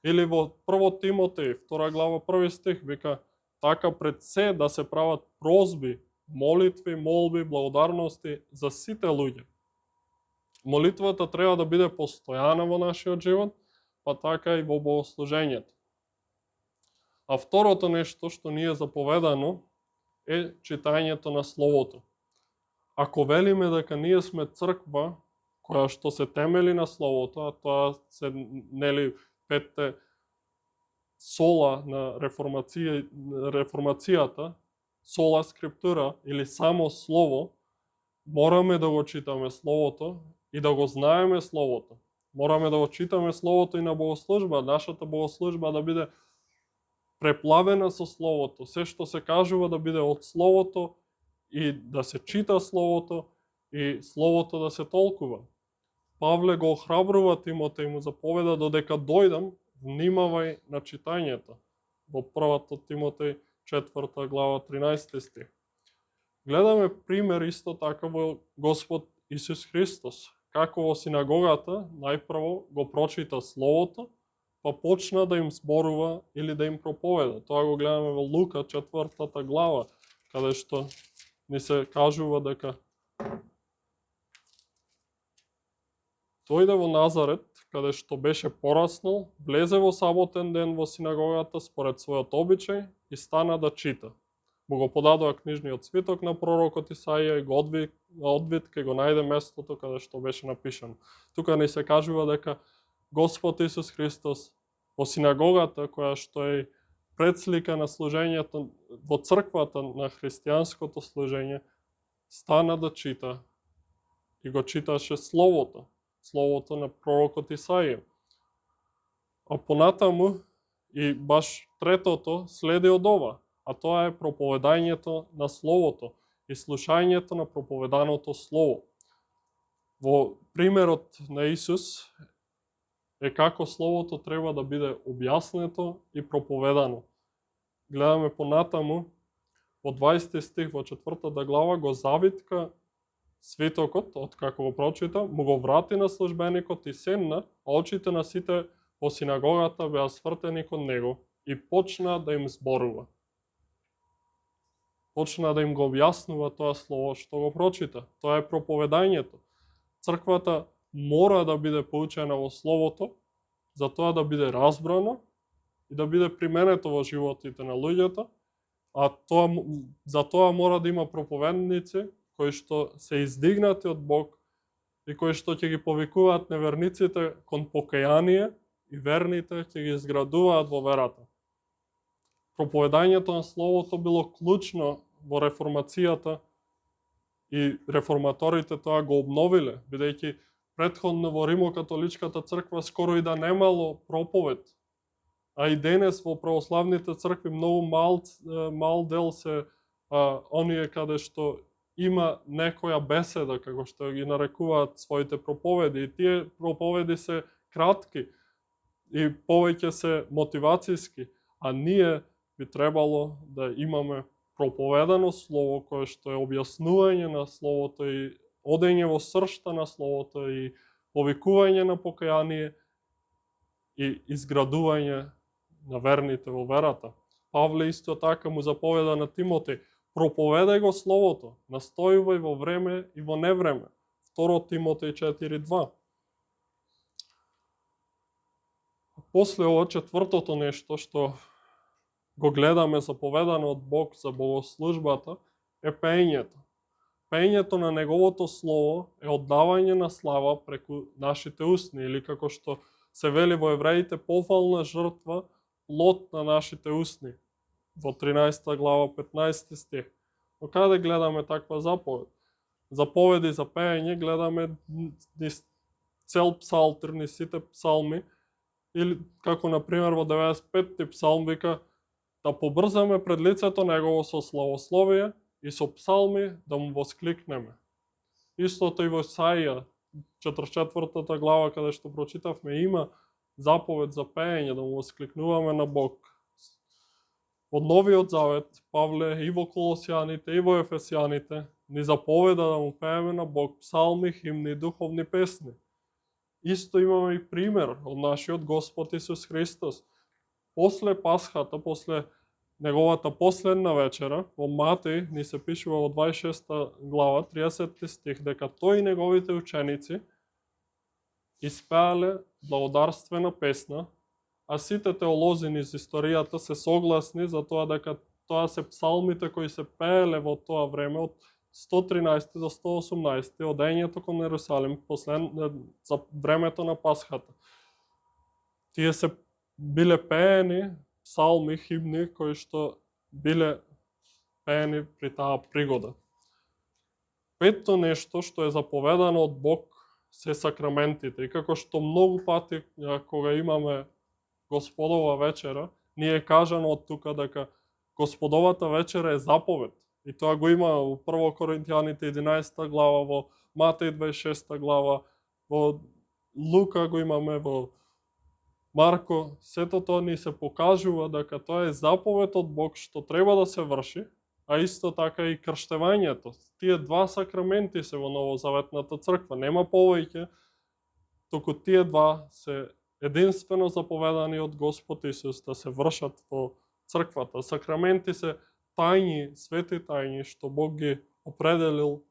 A: Или во 1 Тимотеј 2 глава 1 стих вика, така пред се да се прават прозби, молитви, молби, благодарности за сите луѓе. Молитвата треба да биде постојана во нашиот живот, па така и во богослужењето. А второто нешто што ни е заповедано е читањето на Словото. Ако велиме дека ние сме црква која што се темели на Словото, а тоа се петте сола на реформацијата, сола скриптура или само Слово, мораме да го читаме Словото и да го знаеме Словото. Мораме да го читаме Словото и на богослужба, нашата богослужба да биде преплавена со Словото, се што се кажува да биде од Словото и да се чита Словото и Словото да се толкува. Павле го охрабрува Тимотеј, му заповеда додека дојдам, внимавај на читањето. Во 1 Тимотеј 4 глава 13 стих. Гледаме пример исто така во Господ Исус Христос. Како во синагогата најпрво го прочита Словото, па почна да им зборува или да им проповеда. Тоа го гледаме во Лука 4 глава, каде што ни се кажува дека дојде во Назарет, каде што беше пораснал, влезе во саботен ден во синагогата според својот обичај и стана да чита. Му го подадоа книжниот свиток на пророкот Исаија и го одвит ке го најде местото каде што беше напишано. Тука ни се кажува дека Господ Исус Христос во синагогата, која што е предслика на служењето во црквата на христијанското служење, стана да чита и го читаше Словото. Словото на пророкот Исаија. А понатаму и баш третото следи од ова, а тоа е проповедањето на Словото и слушањето на проповеданото Слово. Во примерот на Исус е како Словото треба да биде објаснето и проповедано. Гледаме понатаму, во 20 стих во 4 глава го завитка свитокот, од како го прочита, му го врати на службеникот и седна, а очите на сите во синагогата беа свртени кон него и почна да им зборува. Почна да им го објаснува тоа слово што го прочита. Тоа е проповедањето. Црквата мора да биде поучена во Словото, за тоа да биде разбрано и да биде применето во животите на луѓето, а за тоа мора да има проповедници кои што се издигнати од Бог и кои што ќе ги повикуваат неверниците кон покаяние и верните ќе ги изградуваат во верата. Проповедањето на Словото било клучно во реформацијата и реформаторите тоа го обновиле, бидејќи претходно во Римокатоличката црква скоро и да немало проповед, а и денес во православните цркви многу мал дел се оние каде што има некоја беседа, како што ги нарекуваат своите проповеди, и тие проповеди се кратки и повеќе се мотивацијски, а ние би требало да имаме проповедано слово кое што е објаснување на словото и одење во сршта на Словото и повикување на покаяние и изградување на верните во верата. Павле исто така му заповеда на Тимотеј: проповедај го Словото, настојувај во време и во невреме. 2 Тимотеј 4:2. После ова четвртото нешто што го гледаме заповедано од Бог за богослужбата е пеењето. Пеењето на Неговото Слово е оддавање на слава преку нашите усни, или како што се вели во Евреите, пофална жртва, плод на нашите усни. Во 13 глава 15 стих. Но каде гледаме таква заповед? Заповеди за пеење гледаме цел псалтир, ни сите псалми, или како например во 95-ти псалм вика: да побрзаме пред лицето Негово со славословие и со псалми да му воскликнеме. Истото и во Исаија 44 глава, каде што прочитавме, има заповед за пеење, да му воскликнуваме на Бог. Од Новиот Завет, Павле и во Колосјаните и во Ефесјаните ни заповеда да му пееме на Бог псалми, химни и духовни песни. Исто имаме и пример од нашиот Господ Исус Христос. После Пасхата, после Неговата последна вечера, во Матеј ни се пишува во 26 глава, 30 стих, дека тој и неговите ученици испеале благодарствена песна, а сите теолози низ историјата се согласни за тоа дека тоа се псалмите кои се пееле во тоа време од 113 до 118 одењето кон Ерусалим за времето на Пасхата. Тие се биле пеени псалми, химни, кои што биле пеени при таа пригода. Петто нешто што е заповедано од Бог се сакраментите. И како што многу пати кога имаме Господова вечера, ни е кажано од тука дека Господовата вечера е заповед. И тоа го има во 1 Коринтијаните 11 глава, во Матеј 26 глава, во Лука го имаме, во Марко. Сето тоа ни се покажува дека тоа е заповед од Бог што треба да се врши, а исто така и крштевањето. Тие два сакраменти се во Новозаветната црква. Нема повеќе, току тие два се единствено заповедани од Господ Исус да се вршат во црквата. Сакраменти се тајни, свети тајни, што Бог ги определил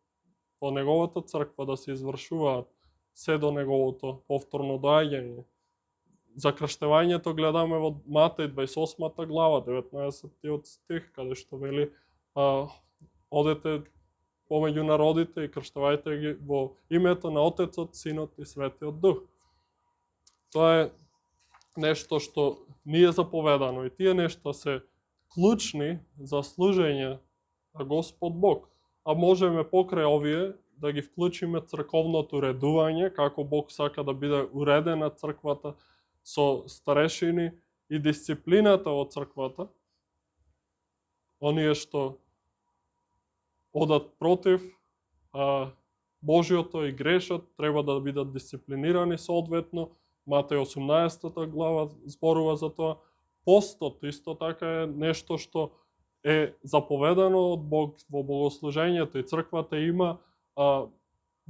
A: во Неговата црква да се извршуваат се до Неговото повторно доаѓање. За крштевањето гледаме во Матеј 28 глава, 19 стих, каде што вели: одете помеѓу народите и крштевајте ги во името на Отецот, Синот и Светиот Дух. Тоа е нешто што ни е заповедано и тие нешта се клучни за служење на Господ Бог. А можеме покрај овие да ги вклучиме црковното редување, како Бог сака да биде уредена црквата со старешини и дисциплината во црквата. Оние што одат против Божјото и грешат, треба да бидат дисциплинирани соодветно. Матеј 18 глава зборува за тоа. Постот исто така е нешто што е заповедано од Бог во богослужењето и црквата има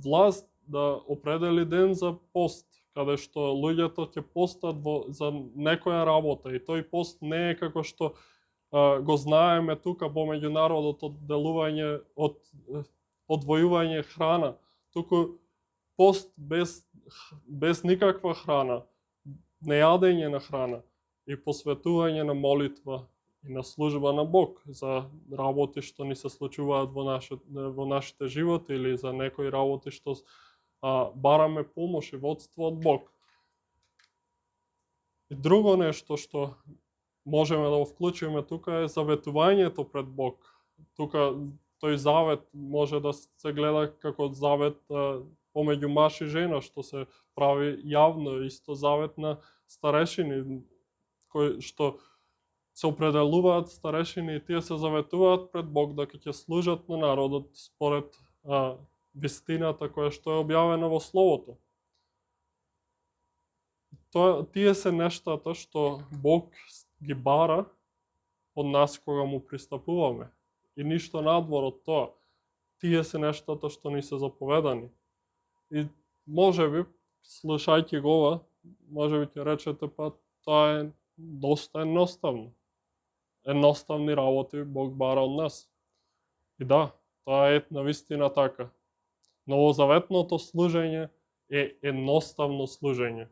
A: власт да определи ден за пост, каде што луѓето ќе постат за некоја работа. И тој пост не е како што го знаеме тука помеѓу народот одделување од одвојување храна, туку пост без никаква храна, нејадење на храна и посветување на молитва и на служба на Бог за работи што ни се случуваат во нашите животи или за некои работи што бараме помош и водство од Бог. И друго нешто што можеме да го вклучиме тука е заветувањето пред Бог. Тука тој завет може да се гледа како завет помеѓу маж и жена, што се прави јавно, исто завет на старешини, кои што се определуваат старешини и тие се заветуваат пред Бог дека ќе служат на народот според вистината која што е објавена во Словото. Тие се нештата што Бог ги бара од нас кога му пристапуваме и ништо надвор од тоа. тие се нештата што ни се заповедани. И можеби, слушајќи го ова, можеби ќе речете, па тоа е доста едноставно. Едноставни работи Бог бара од нас. И да, тоа е навистина така. Новозаветното служење е едноставно служење.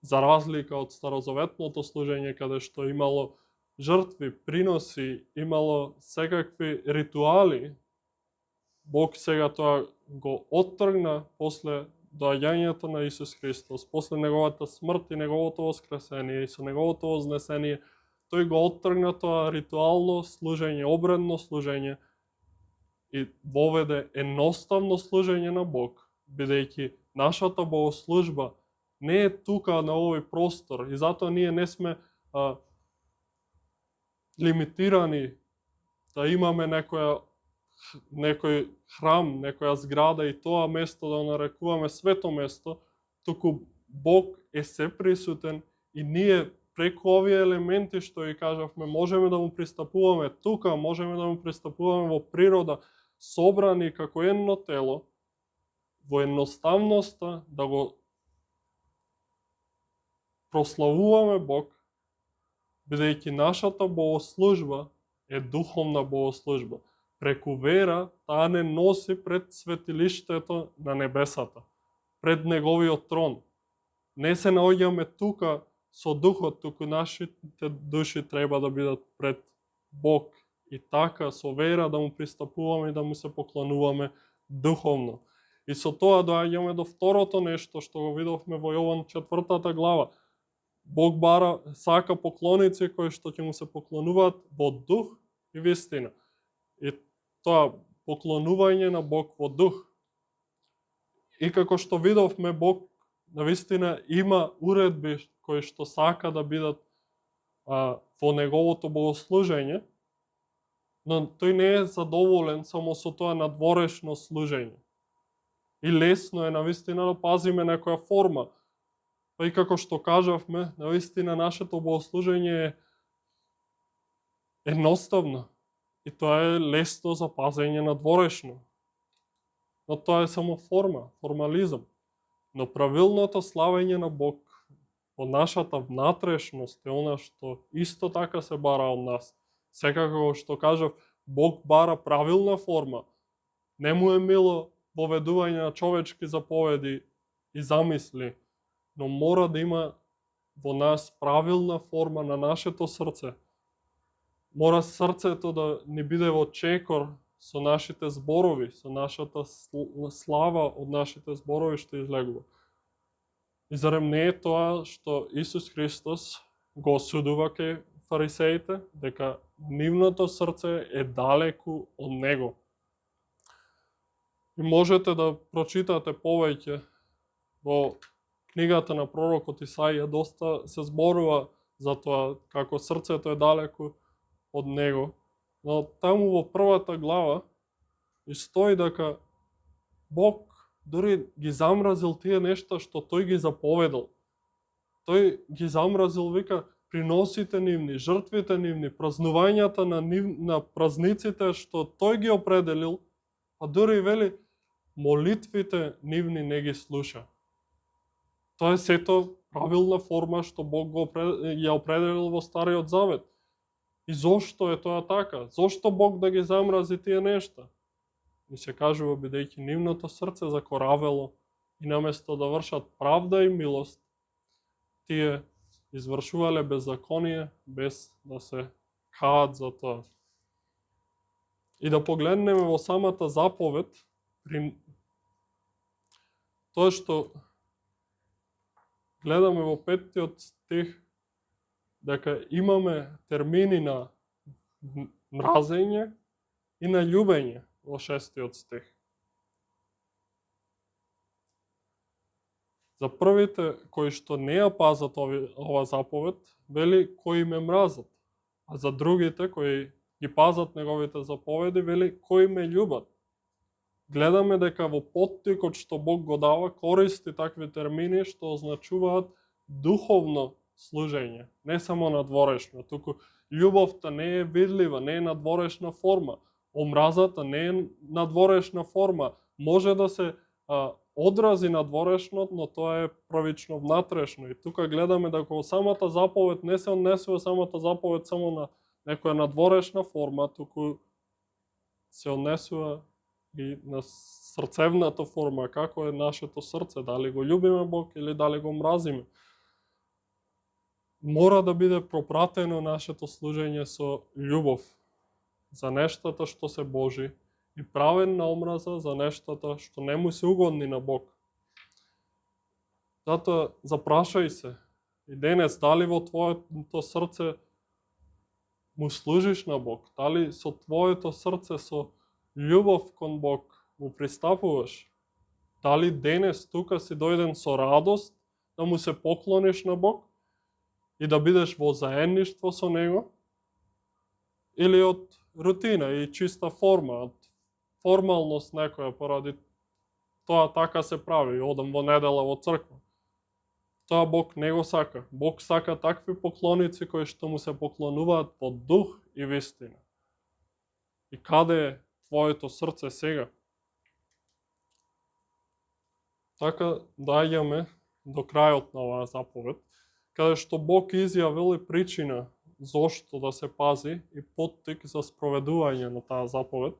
A: За разлика од старозаветното служење, каде што имало жртви, приноси, имало секакви ритуали, Бог сега тоа го оттргна после доаѓањето на Исус Христос, после неговата смрт и неговото воскресение и со неговото вознесение, тој го оттргна тоа ритуално служење, обредно служење и воведе едноставно служење на Бог, бидејќи нашата богослужба не е тука на овој простор и затоа ние не сме лимитирани да имаме некој храм, некоја зграда и тоа место да нарекуваме свето место, туку Бог е сеприсутен и ние преку овие елементи што ви кажавме можеме да му пристапуваме тука, можеме да му пристапуваме во природа, собрани како едно тело, во едноставноста да го прославуваме Бог, бидејќи нашата богослужба е духовна богослужба. Преку вера, таа не носи пред светилиштето на небесата, пред неговиот трон. Не се наоѓаме тука со духот, туку нашите души треба да бидат пред Бог. И така, со вера да му пристапуваме и да му се поклонуваме духовно. И со тоа доаѓаме до второто нешто што го видовме во Јован 4 глава. Бог бара, сака поклоници кои што ќе му се поклонуваат во дух и вистина. И тоа поклонување на Бог во дух. И како што видовме, Бог навистина има уредби кои што сака да бидат во неговото богослужење, но тој не е задоволен само со тоа надворешно служење. И лесно е навистина да пазиме некоја форма. Па и како што кажавме, навистина нашето богослужење е едноставно. И тоа е лесно за пазење надворешно. Но тоа е само форма, формализам. Но правилното славење на Бог во нашата внатрешност е она што исто така се бара од нас. Секако што кажав, Бог бара правилна форма. Не му е мило поведување на човечки заповеди и замисли, но мора да има во нас правилна форма на нашето срце. Мора срцето да ни биде во чекор со нашите зборови, со нашата слава од нашите зборови што излегува. И зарем не е тоа што Исус Христос го осудува кај фарисеите, дека нивното срце е далеку од Него. И можете да прочитате повеќе во книгата на пророкот Исаија, доста се зборува за тоа како срцето е далеку од Него. Но таму во првата глава и стои дека Бог дури ги замразил тие нешта што тој ги заповедал. Тој ги замразил, вика, приносите нивни, жртвите нивни, празнувањата на празниците што тој ги определил, а дури вели молитвите нивни не ги слуша. Тоа е сето правилна форма што Бог ја определил во Стариот Завет. И зошто е тоа така? Зошто Бог да ги замрази тие нешта? И се кажува бидејќи нивното срце закоравело и наместо да вршат правда и милост, тие извршувале беззаконие без да се каат за тоа. И да погледнеме во самата заповед, при тоа што гледаме во 5-тиот стих, дека имаме термини на мразење и на љубење во 6-тиот стих. За првите кои што не ја пазат ова заповед, вели кои ме мразат, а за другите кои ги пазат неговите заповеди, вели кои ме љубат. Гледаме дека во поттикот што Бог го дава, користи такви термини што означуваат духовно служење, не само надворешно, туку љубовта не е видлива, не е надворешна форма. омразата не е надворешна форма. Може да се одрази надворешно, но тоа е правично внатрешно. И тука гледаме дека самата заповед не се однесува самата заповед само на некоја надворешна форма, туку се однесува и на срцевната форма, како е нашето срце, дали го љубиме Бог или дали го мразиме. Мора да биде пропратено нашето служење со љубов за нештата што се Божи и праведна омраза за нештата што не му се угодни на Бог. Затоа запрашај се и денес дали во твоето срце му служиш на Бог, дали со твоето срце со љубов кон Бог му пристапуваш, дали денес тука си дојден со радост да му се поклониш на Бог и да бидеш во заедништво со Него, или од рутина и чиста форма, од формалност некоја поради тоа така се прави, одам во недела во црква. Тоа Бог не го сака. Бог сака такви поклоници кои што му се поклонуваат во дух и вистина. И каде е твоето срце сега? Така доаѓаме до крајот на оваа заповед, каде што Бог изјавил и причина зошто да се пази и поттик за спроведување на таа заповед.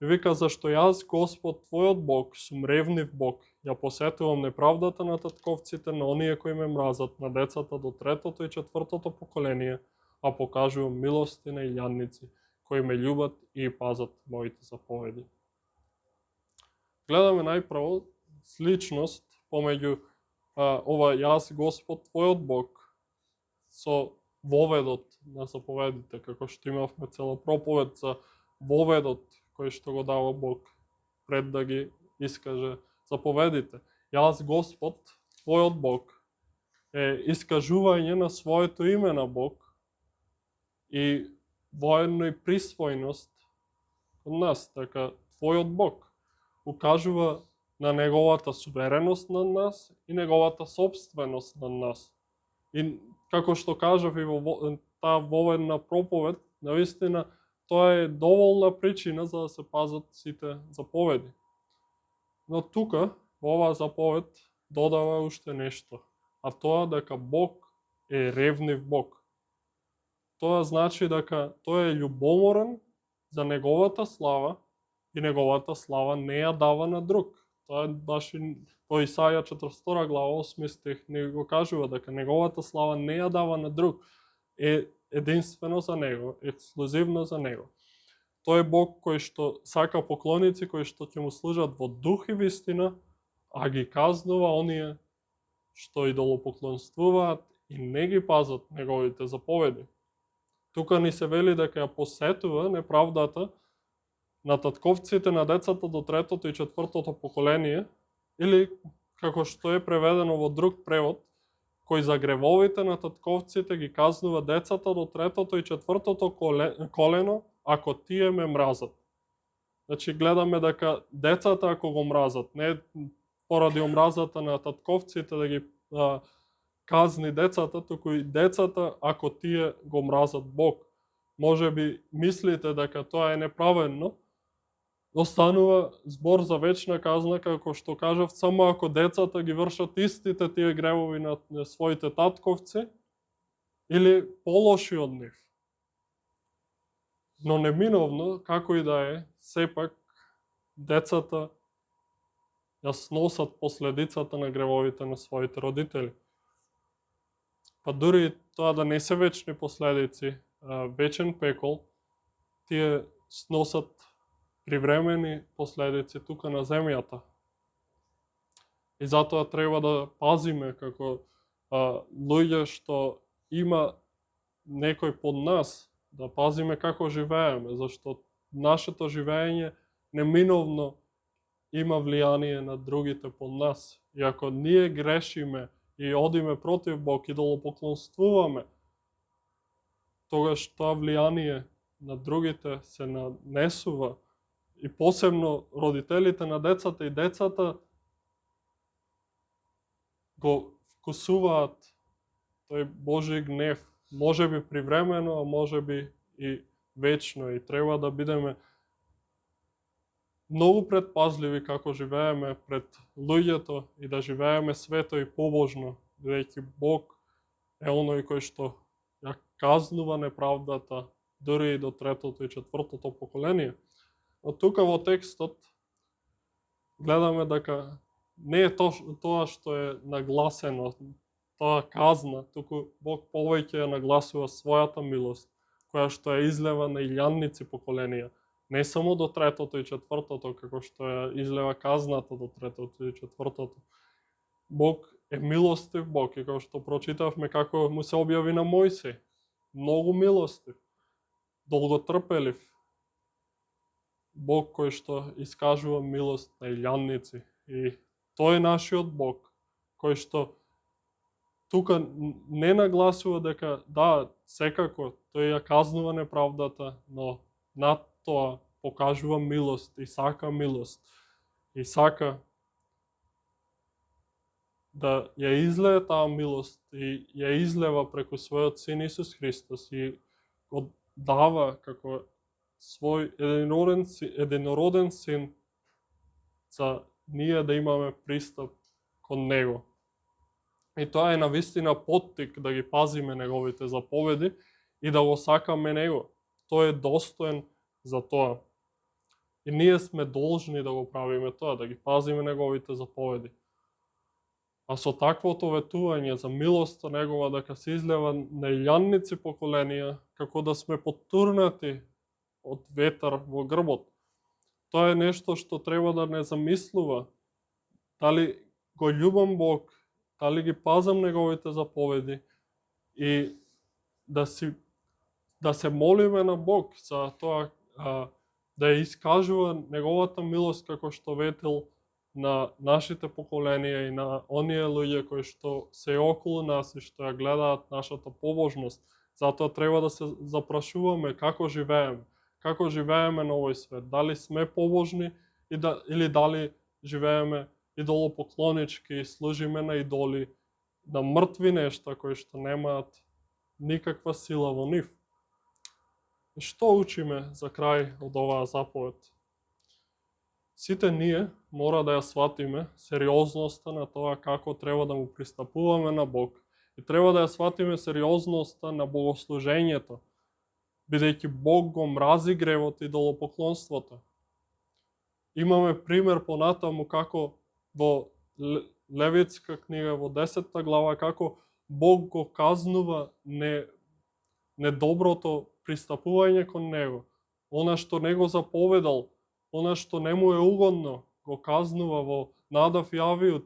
A: И вика, зашто јас, Господ, твојот Бог, сум ревнив Бог, ја посетувам неправдата на татковците, на оние кои ме мразат, на децата до 3-то и 4-то поколение, а покажувам милости на илјадници, кои ме љубат и пазат моите заповеди. Гледаме најпрво сличност помеѓу ова јас, Господ, твојот Бог, со воведот на заповедите, како што имавме цела проповед за воведот кој што го дава Бог пред да ги искаже заповедите. Јас, Господ, твојот Бог, е искажување на своето име на Бог и воедно и присвојност од нас, така твојот Бог укажува на неговата сувереност над нас и неговата собственост над нас. И како што кажав и во таа воведна проповед, навистина тоа е доволна причина за да се пазат сите заповеди. Но тука, во оваа заповед, додава уште нешто, а тоа дека Бог е ревнив Бог. Тоа значи дека тој е љубоморен за неговата слава и неговата слава не ја дава на друг. Тоа е баш и во Исаја 42 глава 8 стих не го кажува дека неговата слава не ја дава на друг, е единствено за него, ексклузивно за него. Тој е Бог кој што сака поклоници кои што ќе му служат во дух и вистина, а ги казнува оние што идолопоклонствуваат и не ги пазат неговите заповеди. Тука ни се вели дека ја посетува неправдата на татковците на децата до 3-то и 4-то поколение, или како што е преведено во друг превод, кој за гревовите на татковците ги казнува децата до 3-то и 4-то колено, ако тие ме мразат. Значи гледаме дека децата ако го мразат, не поради омразата на татковците да ги казни децата, туку и децата ако тие го мразат Бог. Може би мислите дека тоа е неправедно, останува збор за вечна казна, како што кажав, само ако децата ги вршат истите тие гревови на своите татковци или полоши од нив. Но неминовно, како и да е, сепак децата ја сносат последицата на гревовите на своите родители. Па дури тоа да не се вечни последици, вечен пекол, тие сносат привремени последици тука на земјата. И затоа треба да пазиме како луѓе што има некој под нас, да пазиме како живееме, зашто нашето живење неминовно има влијание на другите под нас. И ако ние грешиме и одиме против Бог, идолопоклонствуваме, тогаш тоа влијание на другите се нанесува. И посебно родителите на децата и децата го вкусуваат тој Божи гнев, може би привремено, а може би и вечно. И треба да бидеме многу предпазливи како живееме пред луѓето и да живееме свето и побожно, бидејќи Бог е оној кој што ја казнува неправдата дури и до третото и четвртото поколение. Но тука во текстот гледаме дека не е тоа што е нагласено, тоа казна, туку Бог повеќе ја нагласува својата милост, која што ја излева на илјадници поколенија, не само до третото и четвртото, како што ја излева казната до третото и четвртото. Бог е милостив Бог, и како што прочитавме како му се објави на Мојсей, многу милостив, долготрпелив, Бог кој што искажува милост на илјадници. И тој е нашиот Бог, кој што тука не нагласува дека да, секако, тој ја казнува неправдата, но над тоа покажува милост и сака милост. И сака да ја излее таа милост и ја излева преку својот Син Исус Христос и го дава како свој единороден Син за ние да имаме пристап кон Него. И тоа е навистина поттик да ги пазиме Неговите заповеди и да го сакаме Него. Тој е достоен за тоа. И ние сме должни да го правиме тоа, да ги пазиме Неговите заповеди. А со таквото ветување за милоста Негова дека се излева на илјадници поколенија, како да сме потурнати од ветар во грбот. Тоа е нешто што треба да не замислува. Дали го љубам Бог, дали ги пазам Неговите заповеди и да се молиме на Бог за тоа да ја искажува Неговата милост како што ветил на нашите поколенија и на оние луѓе кои што се околу нас и што ја гледаат нашата побожност. Затоа треба да се запрашуваме како живееме на овој свет. Дали сме побожни или дали живееме идолопоклонички и служиме на идоли, на мртви нешта кои што немаат никаква сила во нив. И што учиме за крај од оваа заповед? Сите ние мора да ја сватиме сериозноста на тоа како треба да му пристапуваме на Бог и треба да ја сватиме сериозноста на богослужењето, бидејќи Бог го мрази гревот и идолопоклонството. Имаме пример понатаму како во Левитска книга во 10 глава како Бог го казнува недоброто пристапување кон Него. Она што не го заповедал, она што не му е угодно, го казнува во Надав и Авиуд,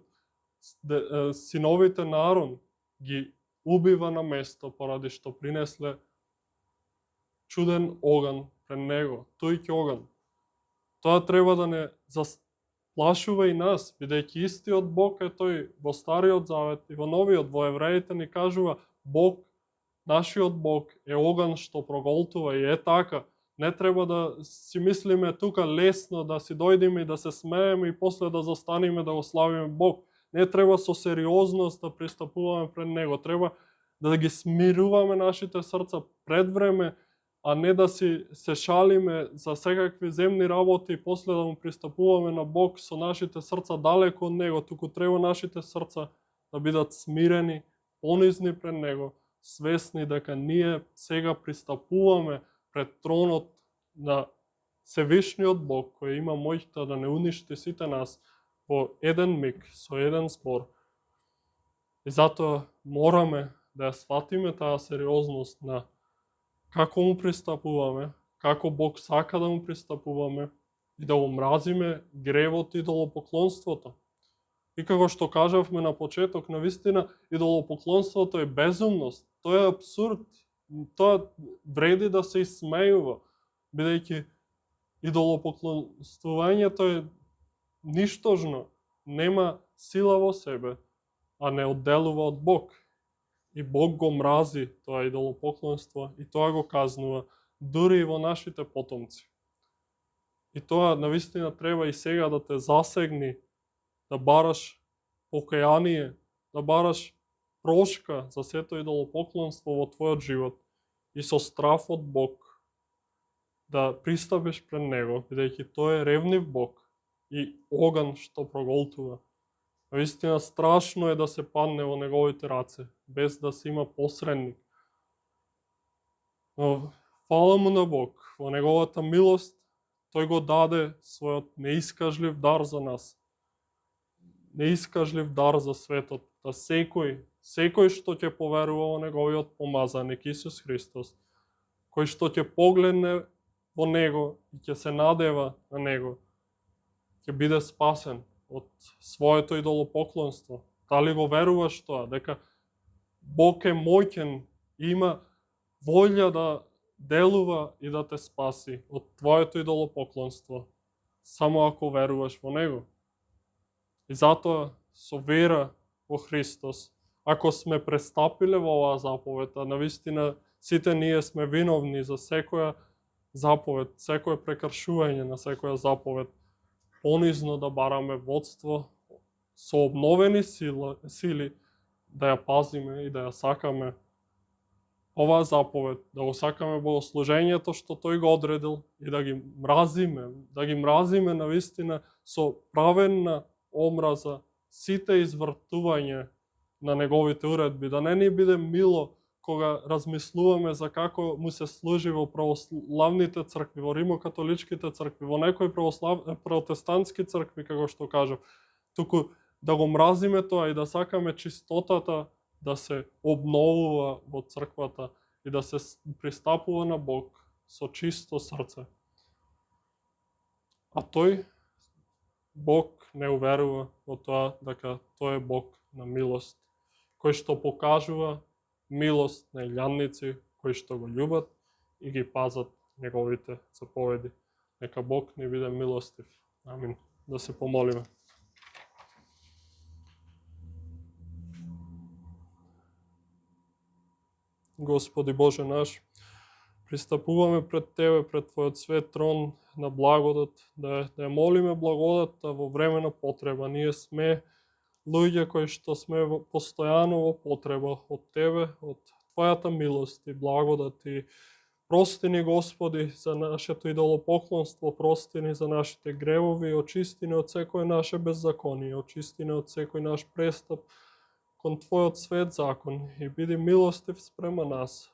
A: синовите на Арон, ги убива на место поради што принесле чуден оган пред Него, туѓ оган. Тоа треба да не заплашува и нас, бидејќи истиот Бог е тој во Стариот Завет и во Новиот, во Евреите ни кажува Бог, нашиот Бог е оган што проголтува и е така. Не треба да си мислиме тука лесно да си дојдеме и да се смееме и после да застанеме да го славиме Бог. Не треба со сериозност да пристапуваме пред Него. Треба да ги смируваме нашите срца пред време, а не да се шалиме за секакви земни работи и после да му пристапуваме на Бог со нашите срца далеко од Него. Туку треба нашите срца да бидат смирени, понизни пред Него, свесни дека ние сега пристапуваме пред тронот на Севишниот Бог, кој има моќта да не уништи сите нас во еден миг, со еден збор. И затоа мораме да ја сватиме таа сериозност на како му пристапуваме, како Бог сака да му пристапуваме и да го мразиме гревот и идолопоклонството. И како што кажавме на почеток, навистина идолопоклонството е безумност, тоа е апсурд, тоа вреди да се исмејува, бидејќи идолопоклонствувањето е ништожно, нема сила во себе, а не одделува од Бог. И Бог го мрази тоа идолопоклонство и тоа го казнува дури и во нашите потомци. И тоа навистина треба и сега да те засегни, да бараш покаяние, да бараш прошка за сето идолопоклонство во твојот живот и со страф од Бог да пристапиш пред Него, бидејќи тој е ревнив Бог и оган што проголтува. Наистина страшно е да се падне во неговите раце, без да се има посредник. Но фала му на Бог, во неговата милост, тој го даде својот неискажлив дар за нас. Неискажлив дар за светот, да секој што ќе поверува во неговиот помазаник Исус Христос, кој што ќе погледне во него и ќе се надева на него, ќе биде спасен од своето идолопоклонство. Дали го веруваш тоа, дека Бог е моќен и има волја да делува и да те спаси од твоето идолопоклонство, само ако веруваш во него. И затоа, со вера во Христос, ако сме престапиле во оваа заповед, а навистина сите ние сме виновни за секоја заповед, секое прекршување на секоја заповед, понизно да бараме водство со обновени сили, да ја пазиме и да ја сакаме оваа заповед, да го сакаме богослужењето што тој го одредил и да ги мразиме навистина со праведна омраза сите извртување на неговите уредби, да не ни биде мило кога размислуваме за како му се служи во православните цркви, во римокатоличките цркви, во некои протестантски цркви, како што кажав, туку да го мразиме тоа и да сакаме чистотата да се обновува во црквата и да се пристапува на Бог со чисто срце. А тој, Бог не уверува во тоа дека тој е Бог на милост, кој што покажува милост на илјадници кои што го љубат и ги пазат неговите заповеди. Нека Бог ни биде милостив. Амин. Да се помолиме. Господи Боже наш, пристапуваме пред Тебе, пред Твојот свет трон на благодат, да ја молиме благодатта во време на потреба. Ние сме луѓе кои што сме постојано во потреба од Тебе, од Твојата милост и благодат. И прости ни, Господи, за нашето идолопоклонство, прости ни за нашите гревови, очисти ни од секој наше беззаконие, очисти ни од секој наш престап кон Твојот свет закон и биди милостив спрема нас.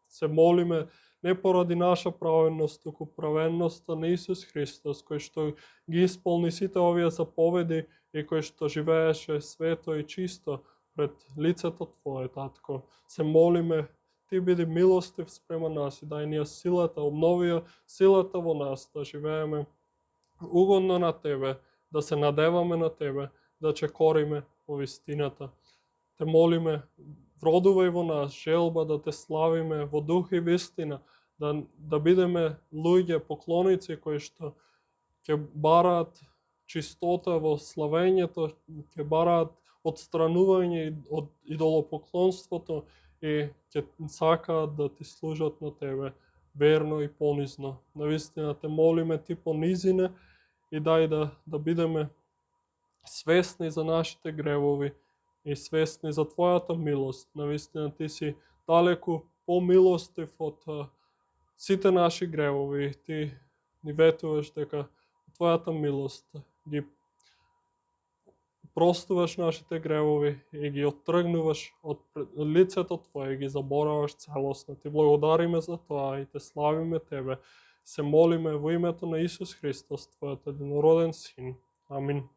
A: Се молиме не поради наша праведност, туку праведноста на Исус Христос, кој што ги исполни сите овие заповеди и кој што живееше свето и чисто пред лицето Твое, Татко. Се молиме, Ти биди милостив спрема нас и дај ни силата, обнови силата во нас, да живееме угодно на Тебе, да се надеваме на Тебе, да чекориме во вистината. Те молиме, вродувај во нас желба да Те славиме во дух и вистина, да бидеме луѓе, поклоници кои што ќе бараат чистота во славењето, ќе бараат отстранување од идолопоклонството и ќе сакаат да Ти служат на Тебе верно и понизно. Навистина Те молиме Ти понизине и дај да бидеме свесни за нашите гревови и свесни за Твојата милост. Навистина Ти си далеку помилостив од сите наши гревови. Ти ни ветуваш дека Твојата милост ги простуваш нашите гревови и ги оттргнуваш од лицето Твое и ги забораваш целосно. Ти благодариме за тоа и Те славиме Тебе. Се молиме во името на Исус Христос, Твојот единороден Син. Амин.